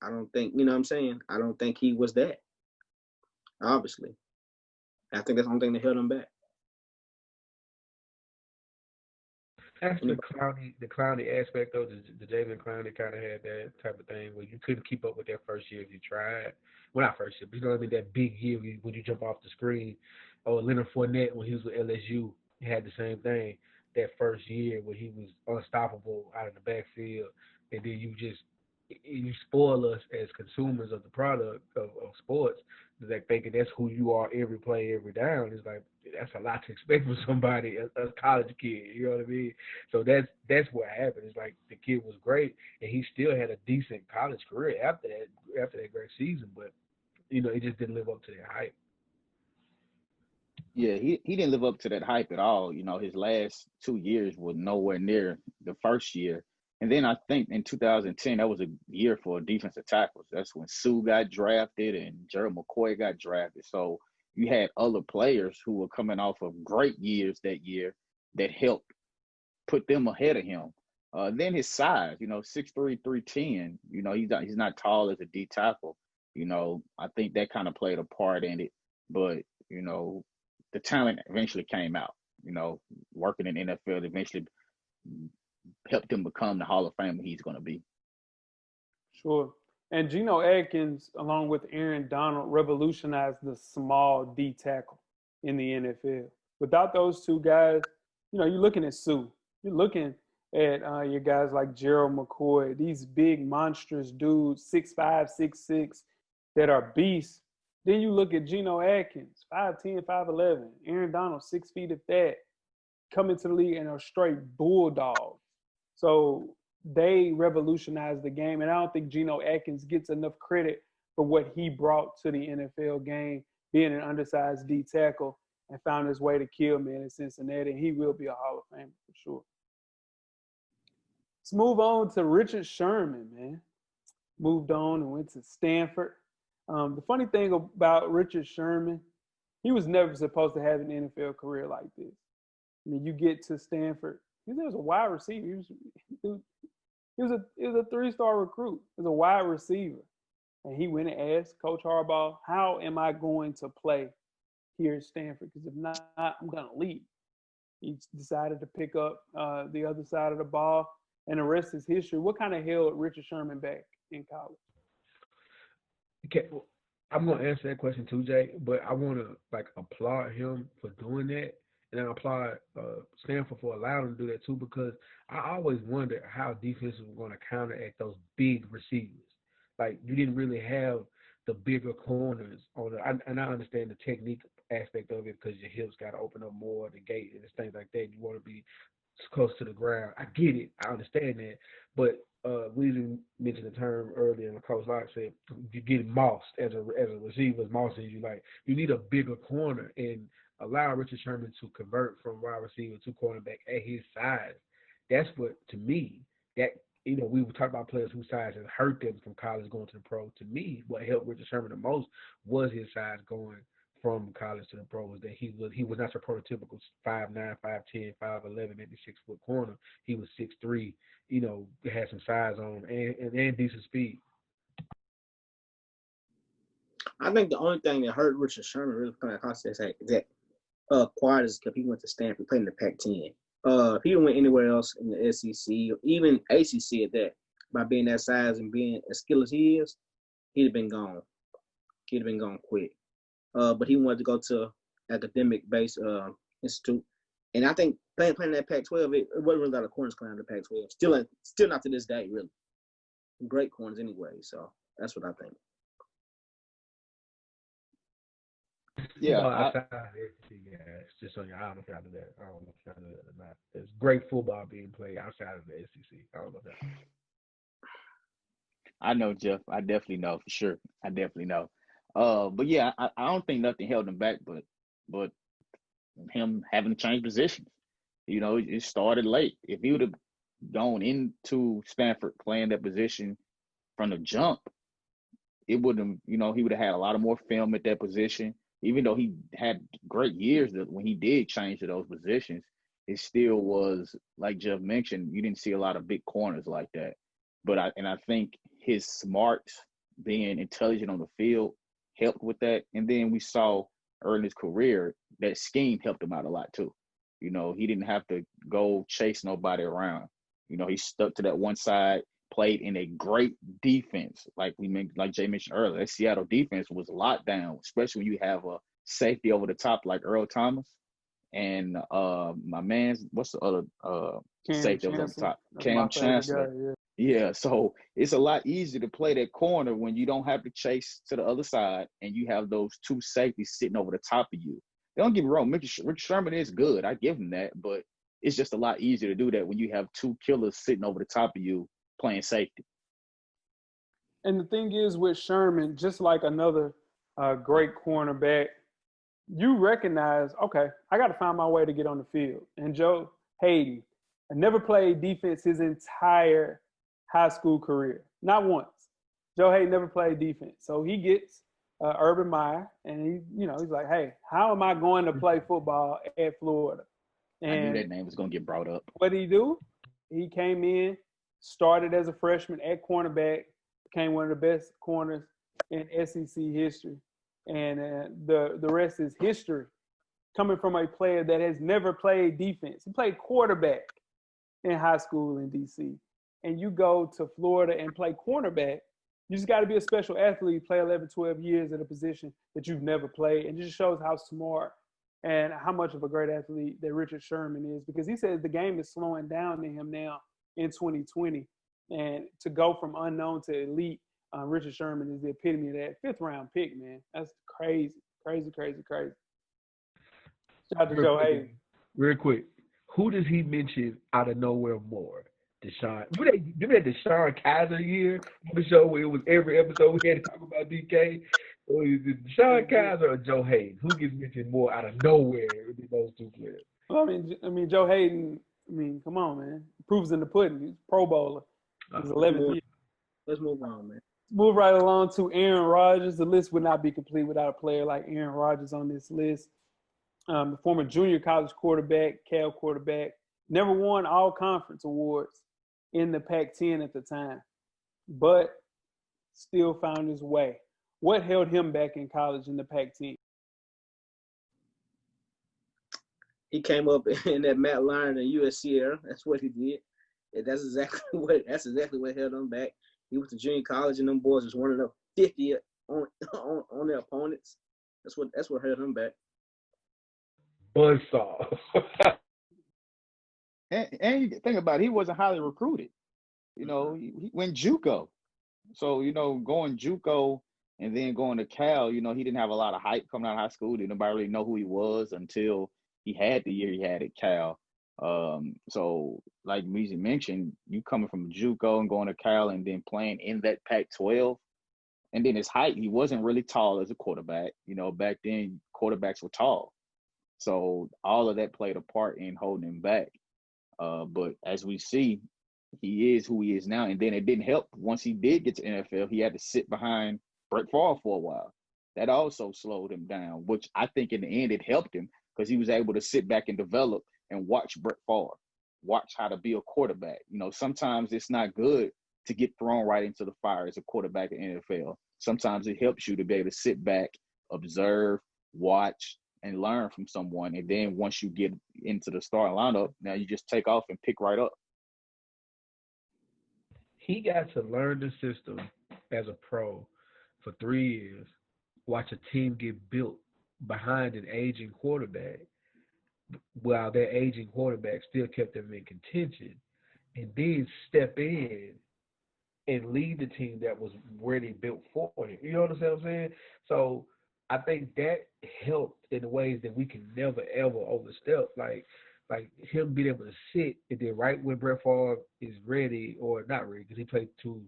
I don't think, you know what I'm saying? I don't think he was that. Obviously. I think that's the only thing that held him back. That's the clowny aspect, though. The Jalen Clowney kind of had that type of thing where you couldn't keep up with that first year if you tried. Well, not first year, but you know what I mean? That big year when you jump off the screen. Or Leonard Fournette when he was with LSU, he had the same thing. That first year where he was unstoppable out of the backfield, and then you spoil us as consumers of the product of sports, like thinking that's who you are every play, every down. It's like that's a lot to expect from somebody, a college kid. You know what I mean? So that's what happened. It's like the kid was great, and he still had a decent college career after that great season, but he just didn't live up to that hype. Yeah, he didn't live up to that hype at all. His last 2 years were nowhere near the first year. And then I think in 2010, that was a year for defensive tackles. That's when Sue got drafted and Gerald McCoy got drafted. So you had other players who were coming off of great years that year that helped put them ahead of him. Then his size, 6'3", 310, he's not tall as a D tackle. I think that kind of played a part in it. But, the talent eventually came out. Working in NFL eventually helped him become the Hall of Famer he's going to be. Sure. And Geno Atkins, along with Aaron Donald, revolutionized the small D tackle in the NFL. Without those two guys, you're looking at Sue. You're looking at your guys like Gerald McCoy, these big, monstrous dudes, 6'5", 6'6", that are beasts. Then you look at Geno Atkins, 5'10", 5'11", Aaron Donald, 6 feet at that, come into the league and are straight bulldogs. So they revolutionized the game, and I don't think Geno Atkins gets enough credit for what he brought to the NFL game, being an undersized D tackle, and found his way to kill, man, in Cincinnati, and he will be a Hall of Famer for sure. Let's move on to Richard Sherman, man. Moved on and went to Stanford. The funny thing about Richard Sherman, he was never supposed to have an NFL career like this. I mean, you get to Stanford, he was a wide receiver. He was a 3-star recruit. He was a wide receiver. And he went and asked Coach Harbaugh, how am I going to play here at Stanford? Because if not, I'm going to leave. He decided to pick up the other side of the ball, and the rest is history. What kind of held Richard Sherman back in college? Okay, I'm gonna answer that question too, Jay. But I want to like applaud him for doing that, and I applaud Stanford for allowing him to do that too. Because I always wondered how defenses were going to counteract those big receivers. Like you didn't really have the bigger corners on the, and I understand the technique aspect of it because your hips got to open up more, the gait and things like that. You want to be close to the ground. I get it. I understand that. But Weezy mentioned the term earlier, and Coach Locke said you get mossed as a receiver, as mossing you. Like you need a bigger corner and allow Richard Sherman to convert from wide receiver to cornerback at his size. That's what, to me, that we were talking about players whose size has hurt them from college going to the pro. To me, what helped Richard Sherman the most was his size going from college to the pro, was that he was not your prototypical 5'9", 5'10", 5'11", maybe 6-foot corner. He was 6'3", had some size on and decent speed. I think the only thing that hurt Richard Sherman really coming across that Quad is because he went to Stanford, played in the Pac-10. If he went anywhere else in the SEC, or even ACC at that, by being that size and being as skilled as he is, he'd have been gone. He'd have been gone quick. But he wanted to go to academic-based institute. And I think playing that Pac-12, it wasn't really a lot of corners playing the Pac-12. Still not to this day, really. Great corners anyway, so that's what I think. Yeah, it's just on your. I don't know if y'all do that. I don't know if y'all do that or not. There's great football being played outside of the SEC. I don't know if that. I know, Jeff. I definitely know for sure. I definitely know. But yeah, I don't think nothing held him back, but him having to change positions. It started late. If he would have gone into Stanford playing that position from the jump, it wouldn't. He would have had a lot of more film at that position. Even though he had great years when he did change to those positions, it still was, like Jeff mentioned, you didn't see a lot of big corners like that. But I think his smarts, being intelligent on the field, helped with that. And then we saw early in his career that scheme helped him out a lot too. He didn't have to go chase nobody around. He stuck to that one side, played in a great defense. Like Jay mentioned earlier, that Seattle defense was locked down, especially when you have a safety over the top like Earl Thomas and my man's, what's the other safety over the top? Cam Chancellor. Guy, yeah. Yeah, so it's a lot easier to play that corner when you don't have to chase to the other side and you have those two safeties sitting over the top of you. Don't get me wrong, Richard Sherman is good. I give him that, but it's just a lot easier to do that when you have two killers sitting over the top of you playing safety. And the thing is with Sherman, just like another great cornerback, you recognize, okay, I got to find my way to get on the field. And Joe Hayden never played defense his entire high school career, not once. Joe Hayden never played defense. So he gets Urban Meyer, and he's like, hey, how am I going to play football at Florida? And I knew that name was going to get brought up. What did he do? He came in, started as a freshman at cornerback, became one of the best corners in SEC history. And the rest is history, coming from a player that has never played defense. He played quarterback in high school in D.C. And you go to Florida and play cornerback, you just got to be a special athlete, play 11, 12 years at a position that you've never played. And it just shows how smart and how much of a great athlete that Richard Sherman is, because he says the game is slowing down to him now in 2020. And to go from unknown to elite, Richard Sherman is the epitome of that. 5th-round pick, man. That's crazy, crazy, crazy, crazy. Shout out to Joe Hayden. Real quick, who does he mention out of nowhere more? Deshaun. Remember that Deshaun Kaiser year on the show where it was every episode we had to talk about DK? Or is it Deshaun Kaiser or Joe Hayden? Who gets mentioned more out of nowhere than those two players? Well, I mean, Joe Hayden, come on, man. Proof's in the pudding. He's a Pro Bowler. He's 11th year. Let's move on, man. Move right along to Aaron Rodgers. The list would not be complete without a player like Aaron Rodgers on this list. The former junior college quarterback, Cal quarterback, never won all conference awards in the Pac-10 at the time, but still found his way. What held him back in college in the Pac-10? He came up in that Matt Lyon and USC era. That's what he did. And that's exactly what held him back. He went to junior college, and them boys was one of the 50 on their opponents. That's what held him back. Buzzsaw. And you think about it, he wasn't highly recruited. You know, he went JUCO. So, you know, going JUCO and then going to Cal, you know, he didn't have a lot of hype coming out of high school. Didn't nobody really know who he was until he had the year he had at Cal. So like Weezy mentioned, you coming from JUCO and going to Cal and then playing in that Pac-12, and then his height, he wasn't really tall as a quarterback. You know, back then quarterbacks were tall. So all of that played a part in holding him back. But as we see, he is who he is now. And then it didn't help. Once he did get to NFL, he had to sit behind Brett Favre for a while. That also slowed him down, which I think in the end it helped him because he was able to sit back and develop and watch Brett Favre, watch how to be a quarterback. You know, sometimes it's not good to get thrown right into the fire as a quarterback in NFL. Sometimes it helps you to be able to sit back, observe, watch, and learn from someone. And then once you get into the starting lineup, now you just take off and pick right up. He got to learn the system as a pro for 3 years, watch a team get built behind an aging quarterback, while that aging quarterback still kept them in contention, and then step in and lead the team that was already built for him. You know what I'm saying? So I think that helped in the ways that we can never, ever overstep. Like him being able to sit, and then right when Brett Favre is ready, or not ready, because he played two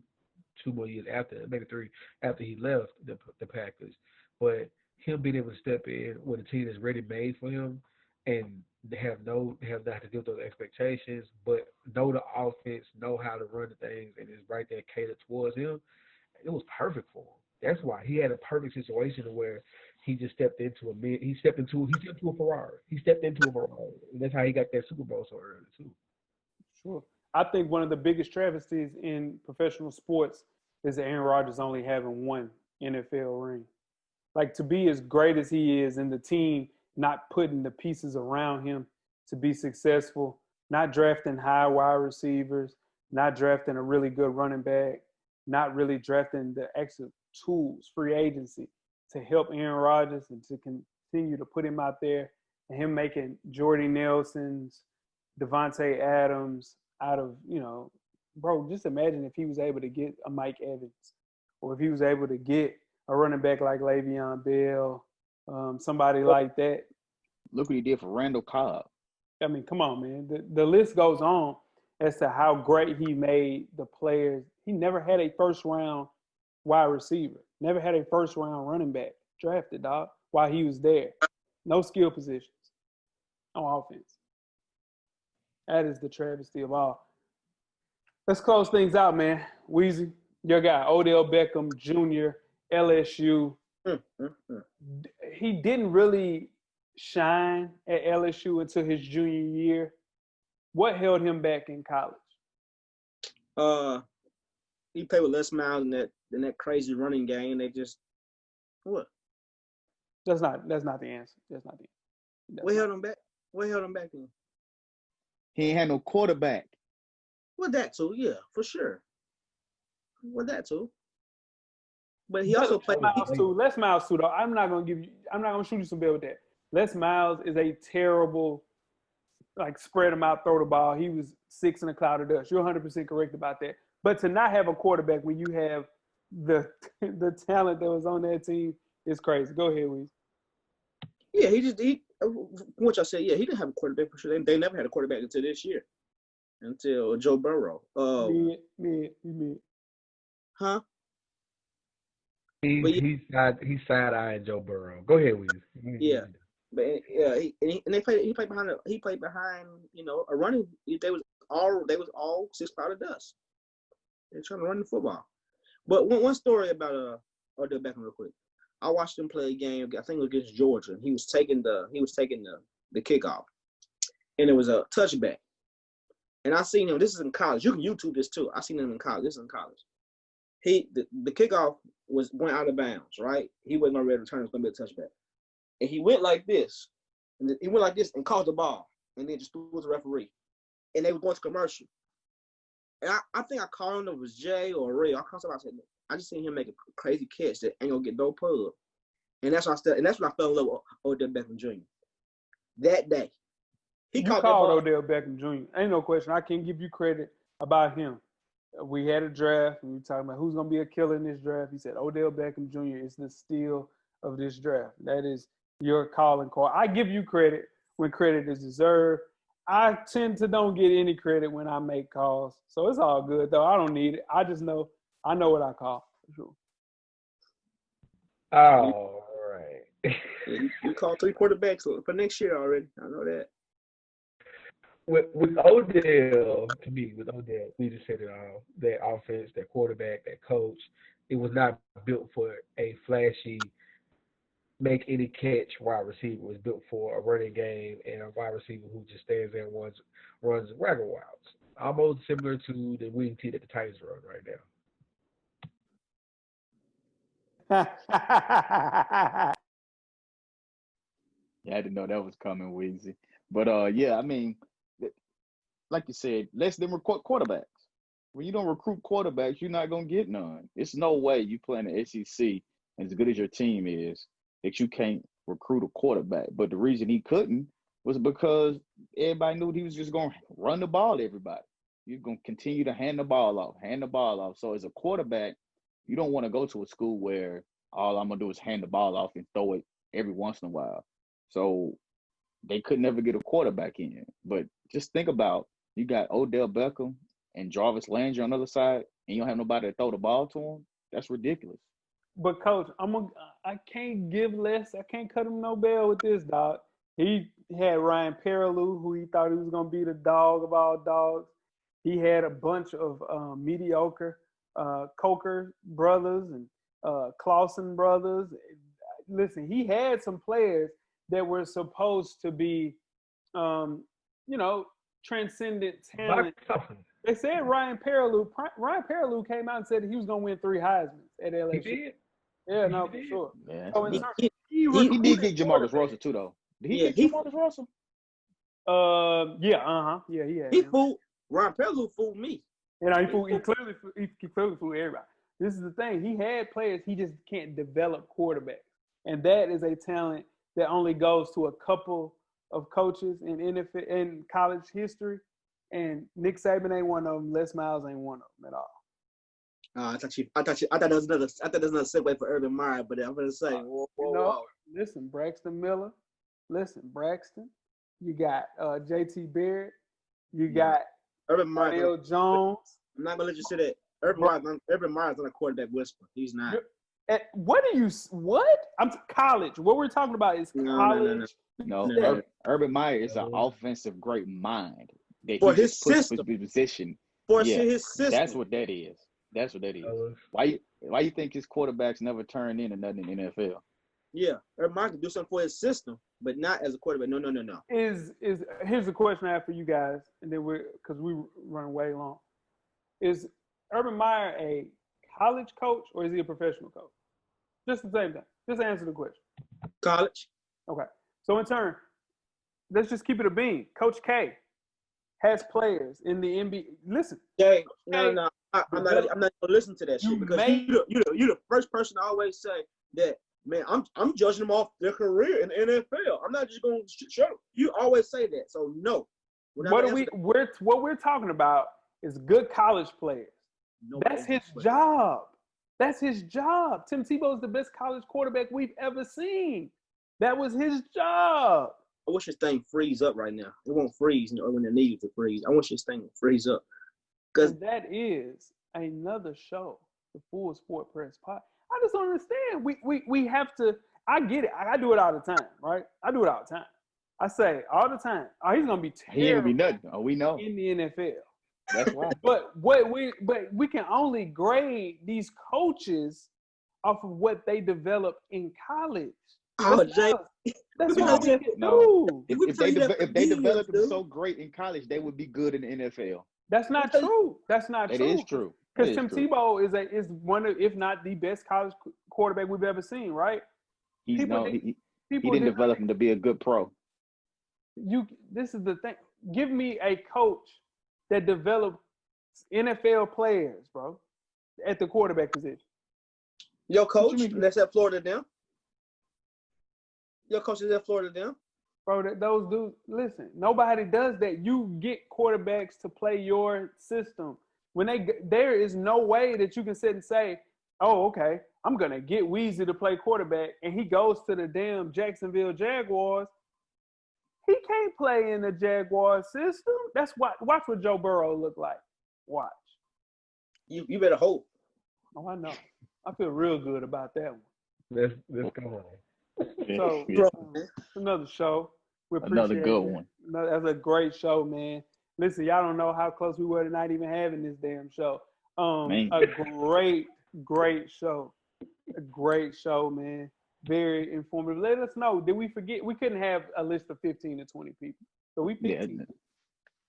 more years after, maybe 3, after he left the Packers. But him being able to step in with a team that's ready made for him, and they have not to deal with those expectations, but know the offense, know how to run the things, and is right there catered towards him. It was perfect for him. That's why he had a perfect situation where he just stepped into a Ferrari. He stepped into a Ferrari, and that's how he got that Super Bowl so early too. Sure. I think one of the biggest travesties in professional sports is Aaron Rodgers only having one NFL ring. Like, to be as great as he is, and the team not putting the pieces around him to be successful, not drafting high wide receivers, not drafting a really good running back, not really drafting the extra tools, free agency, to help Aaron Rodgers and to continue to put him out there, and him making Jordy Nelson's, Devontae Adams out of, you know, bro, just imagine if he was able to get a Mike Evans, or if he was able to get a running back like Le'Veon Bell, somebody like that. Look what he did for Randall Cobb. I mean, come on, man. The list goes on as to how great he made the players. He never had a first-round wide receiver, never had a first-round running back drafted, dog, while he was there. No skill positions on offense. That is the travesty of all. Let's close things out, man. Weezy, your guy, Odell Beckham Jr., LSU. He didn't really shine at LSU until his junior year. What held him back in college? He played with Les Miles in that crazy running game. They just what? That's not the answer. That's not the answer. What held him back? What held him back then? He ain't had no quarterback. Well, that too, yeah, for sure. Well, that too. But he also played. Les Miles too, though. I'm not gonna shoot you some bill with that. Les Miles is a terrible, like, spread him out, throw the ball. He was 6 in a cloud of dust. You're 100% correct about that. But to not have a quarterback when you have the talent that was on that team is crazy. Go ahead, Weez. Yeah, he what I said, yeah, he didn't have a quarterback for sure. They never had a quarterback until this year, until Joe Burrow. Mid. Huh? He's side-eyeing Joe Burrow. Go ahead, Weez. Yeah, but yeah, he played behind you know, a running. They was all 6 cloud of dust. They're trying to run the football. But one story about Odell Beckham real quick. I watched him play a game. I think it was against Georgia. And he was taking the kickoff, and it was a touchback. And I seen him. This is in college. You can YouTube this too. I seen him in college. This is in college. The kickoff went out of bounds. Right. He wasn't ready to return. It was going to be a touchback. And he went like this. And he went like this and caught the ball. And then just threw it to the referee. And they were going to commercial. And I think I called him. It was Jay or Ray. I called somebody. I said, I just seen him make a crazy catch that ain't gonna get no pub. And that's when I fell in love with Odell Beckham Jr. That day. You called Odell Beckham Jr. Ain't no question. I can't give you credit about him. We had a draft, and we were talking about who's going to be a killer in this draft. He said Odell Beckham Jr. is the steal of this draft. That is your calling call. I give you credit when credit is deserved. I tend to don't get any credit when I make calls. So it's all good, though. I don't need it. I just know I know what I call. For sure. All right. You called 3 quarterbacks for next year already. I know that. With Odell, to me, we just said it all. That offense, that quarterback, that coach, it was not built for a flashy, make any catch wide receiver. It was built for a running game and a wide receiver who just stands there and runs waggle routes. Almost similar to the wing tee that the Titans run right now. You had to know that was coming, Weezy. But yeah, I mean, like you said, let's then recruit quarterbacks. When you don't recruit quarterbacks, you're not gonna get none. It's no way you play in the SEC, as good as your team is, that you can't recruit a quarterback. But the reason he couldn't was because everybody knew he was just gonna run the ball to everybody. You're gonna continue to hand the ball off. So as a quarterback, you don't want to go to a school where all I'm gonna do is hand the ball off and throw it every once in a while. So they could never get a quarterback in. But just think about, you got Odell Beckham and Jarvis Landry on the other side, and you don't have nobody to throw the ball to him. That's ridiculous. But Coach, I can't give less. I can't cut him no bell with this, dog. He had Ryan Perrilloux, who he thought he was gonna be the dog of all dogs. He had a bunch of mediocre Coker brothers and Clausen brothers. Listen, he had some players that were supposed to be, transcendent talent. They said Ryan Perrilloux came out and said that he was going to win 3 Heismans at LSU. He did? Yeah, no, for sure. Yeah, So he did get Jamarcus Russell too, though. Did he get Jamarcus Russell? Yeah, he had. He fooled Ryan Perrilloux fooled me. You know, he clearly fooled everybody. This is the thing. He had players. He just can't develop quarterbacks, and that is a talent that only goes to a couple of coaches in NFL in college history. And Nick Saban ain't one of them. Les Miles ain't one of them at all. I thought that was another segue for Urban Meyer, but I'm gonna say, whoa. Listen, Braxton Miller. Listen, Braxton. You got JT Barrett. You got Urban Meyer. Jones. I'm not gonna let you say that. Urban Meyer's not a quarterback whisperer. He's not. What? I'm college. What we're talking about is college. No. Urban Meyer is an offensive great mind. That for he his system. Position. His system. That's what that is. Why you think his quarterbacks never turn into nothing in the NFL? Yeah, Urban Meyer can do something for his system, but not as a quarterback. No. Here's the question I have for you guys, and then because we run way long. Is Urban Meyer a college coach or is he a professional coach? Just the same thing. Just answer the question. College. Okay. So in turn, let's just keep it a bean. Coach K has players in the NBA. Listen. Jay, no. I'm not gonna listen to that shit because you're the first person to always say that. Man, I'm judging them off their career in the NFL. I'm not just going to show. You always say that, so no. What we're talking about is good college players. That's his job. That's his job. Tim Tebow is the best college quarterback we've ever seen. That was his job. I wish this thing freeze up right now. It won't freeze when it needs to freeze. I wish this thing would freeze up. Because that is another show, the Full Sport Press Pod. I just don't understand. We have to. I get it. I do it all the time, right? I do it all the time. I say all the time. Oh, he's gonna be terrible. He ain't gonna be nothing. Oh, we know. In the NFL. That's right. But we can only grade these coaches off of what they develop in college. That's what we can do. If they develop them so great in college, they would be good in the NFL. That's not true. That's not true. It is true. Because Tim Tebow is one of, if not the best college quarterback we've ever seen, right? He didn't develop him to be a good pro. This is the thing. Give me a coach that developed NFL players, bro, at the quarterback position. Your coach, mean? that's at Florida now. Your coach is at Florida now. Bro, those dudes, listen, nobody does that. You get quarterbacks to play your system. There is no way that you can sit and say, oh, okay, I'm going to get Weezy to play quarterback, and he goes to the damn Jacksonville Jaguars. He can't play in the Jaguars system. That's watch what Joe Burrow look like. Watch. You better hope. Oh, I know. I feel real good about that one. Let's go on. So, another show. We Another appreciate good it. one. That's a great show, man. Listen, y'all don't know how close we were to not even having this damn show. Man. A great show. A great show, man. Very informative. Let us know. Did we forget? We couldn't have a list of 15 to 20 people. So we picked 10.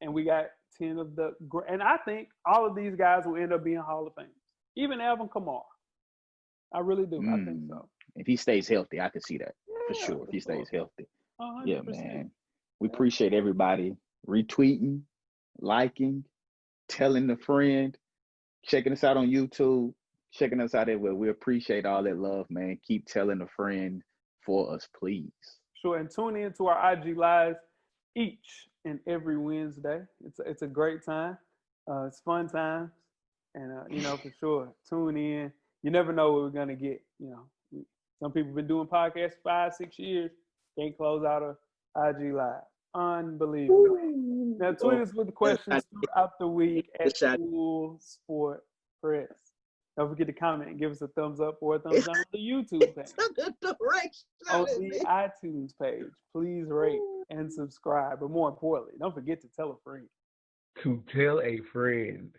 And we got 10 of the – and I think all of these guys will end up being Hall of Famers. Even Alvin Kamara. I really do. I think so. If he stays healthy, I can see that for Yeah, sure. If he stays healthy. 100%. Yeah, man. We appreciate everybody retweeting, liking, telling a friend, checking us out on YouTube, checking us out everywhere. We appreciate all that love, man. Keep telling a friend for us, please. Sure, and tune in to our IG Lives each and every Wednesday. It's a great time. It's fun times. And, for sure, tune in. You never know what we're going to get. Some people have been doing podcasts 5-6 years. Can't close out a IG Live. Unbelievable. Now, tweet us with the questions throughout the week at Full Sport Press. Don't forget to comment and give us a thumbs up or a thumbs down on the YouTube page. On the iTunes page, please rate and subscribe. But more importantly, don't forget to tell a friend. To tell a friend.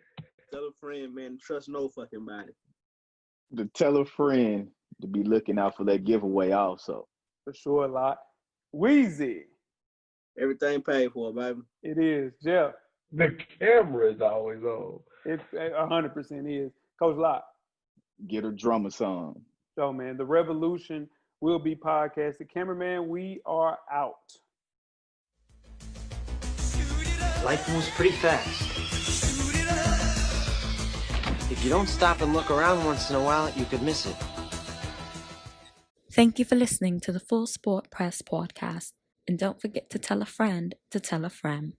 Tell a friend, man. Trust no fucking body. To tell a friend to be looking out for that giveaway also. For sure, a lot. Weezy. Everything paid for, baby. It is. Jeff. The camera is always on. It 100% is. Coach Locke. Get a drummer song. So, man, the revolution will be podcasted. Cameraman, we are out. Life moves pretty fast. If you don't stop and look around once in a while, you could miss it. Thank you for listening to the Full Sport Press podcast. And don't forget to tell a friend to tell a friend.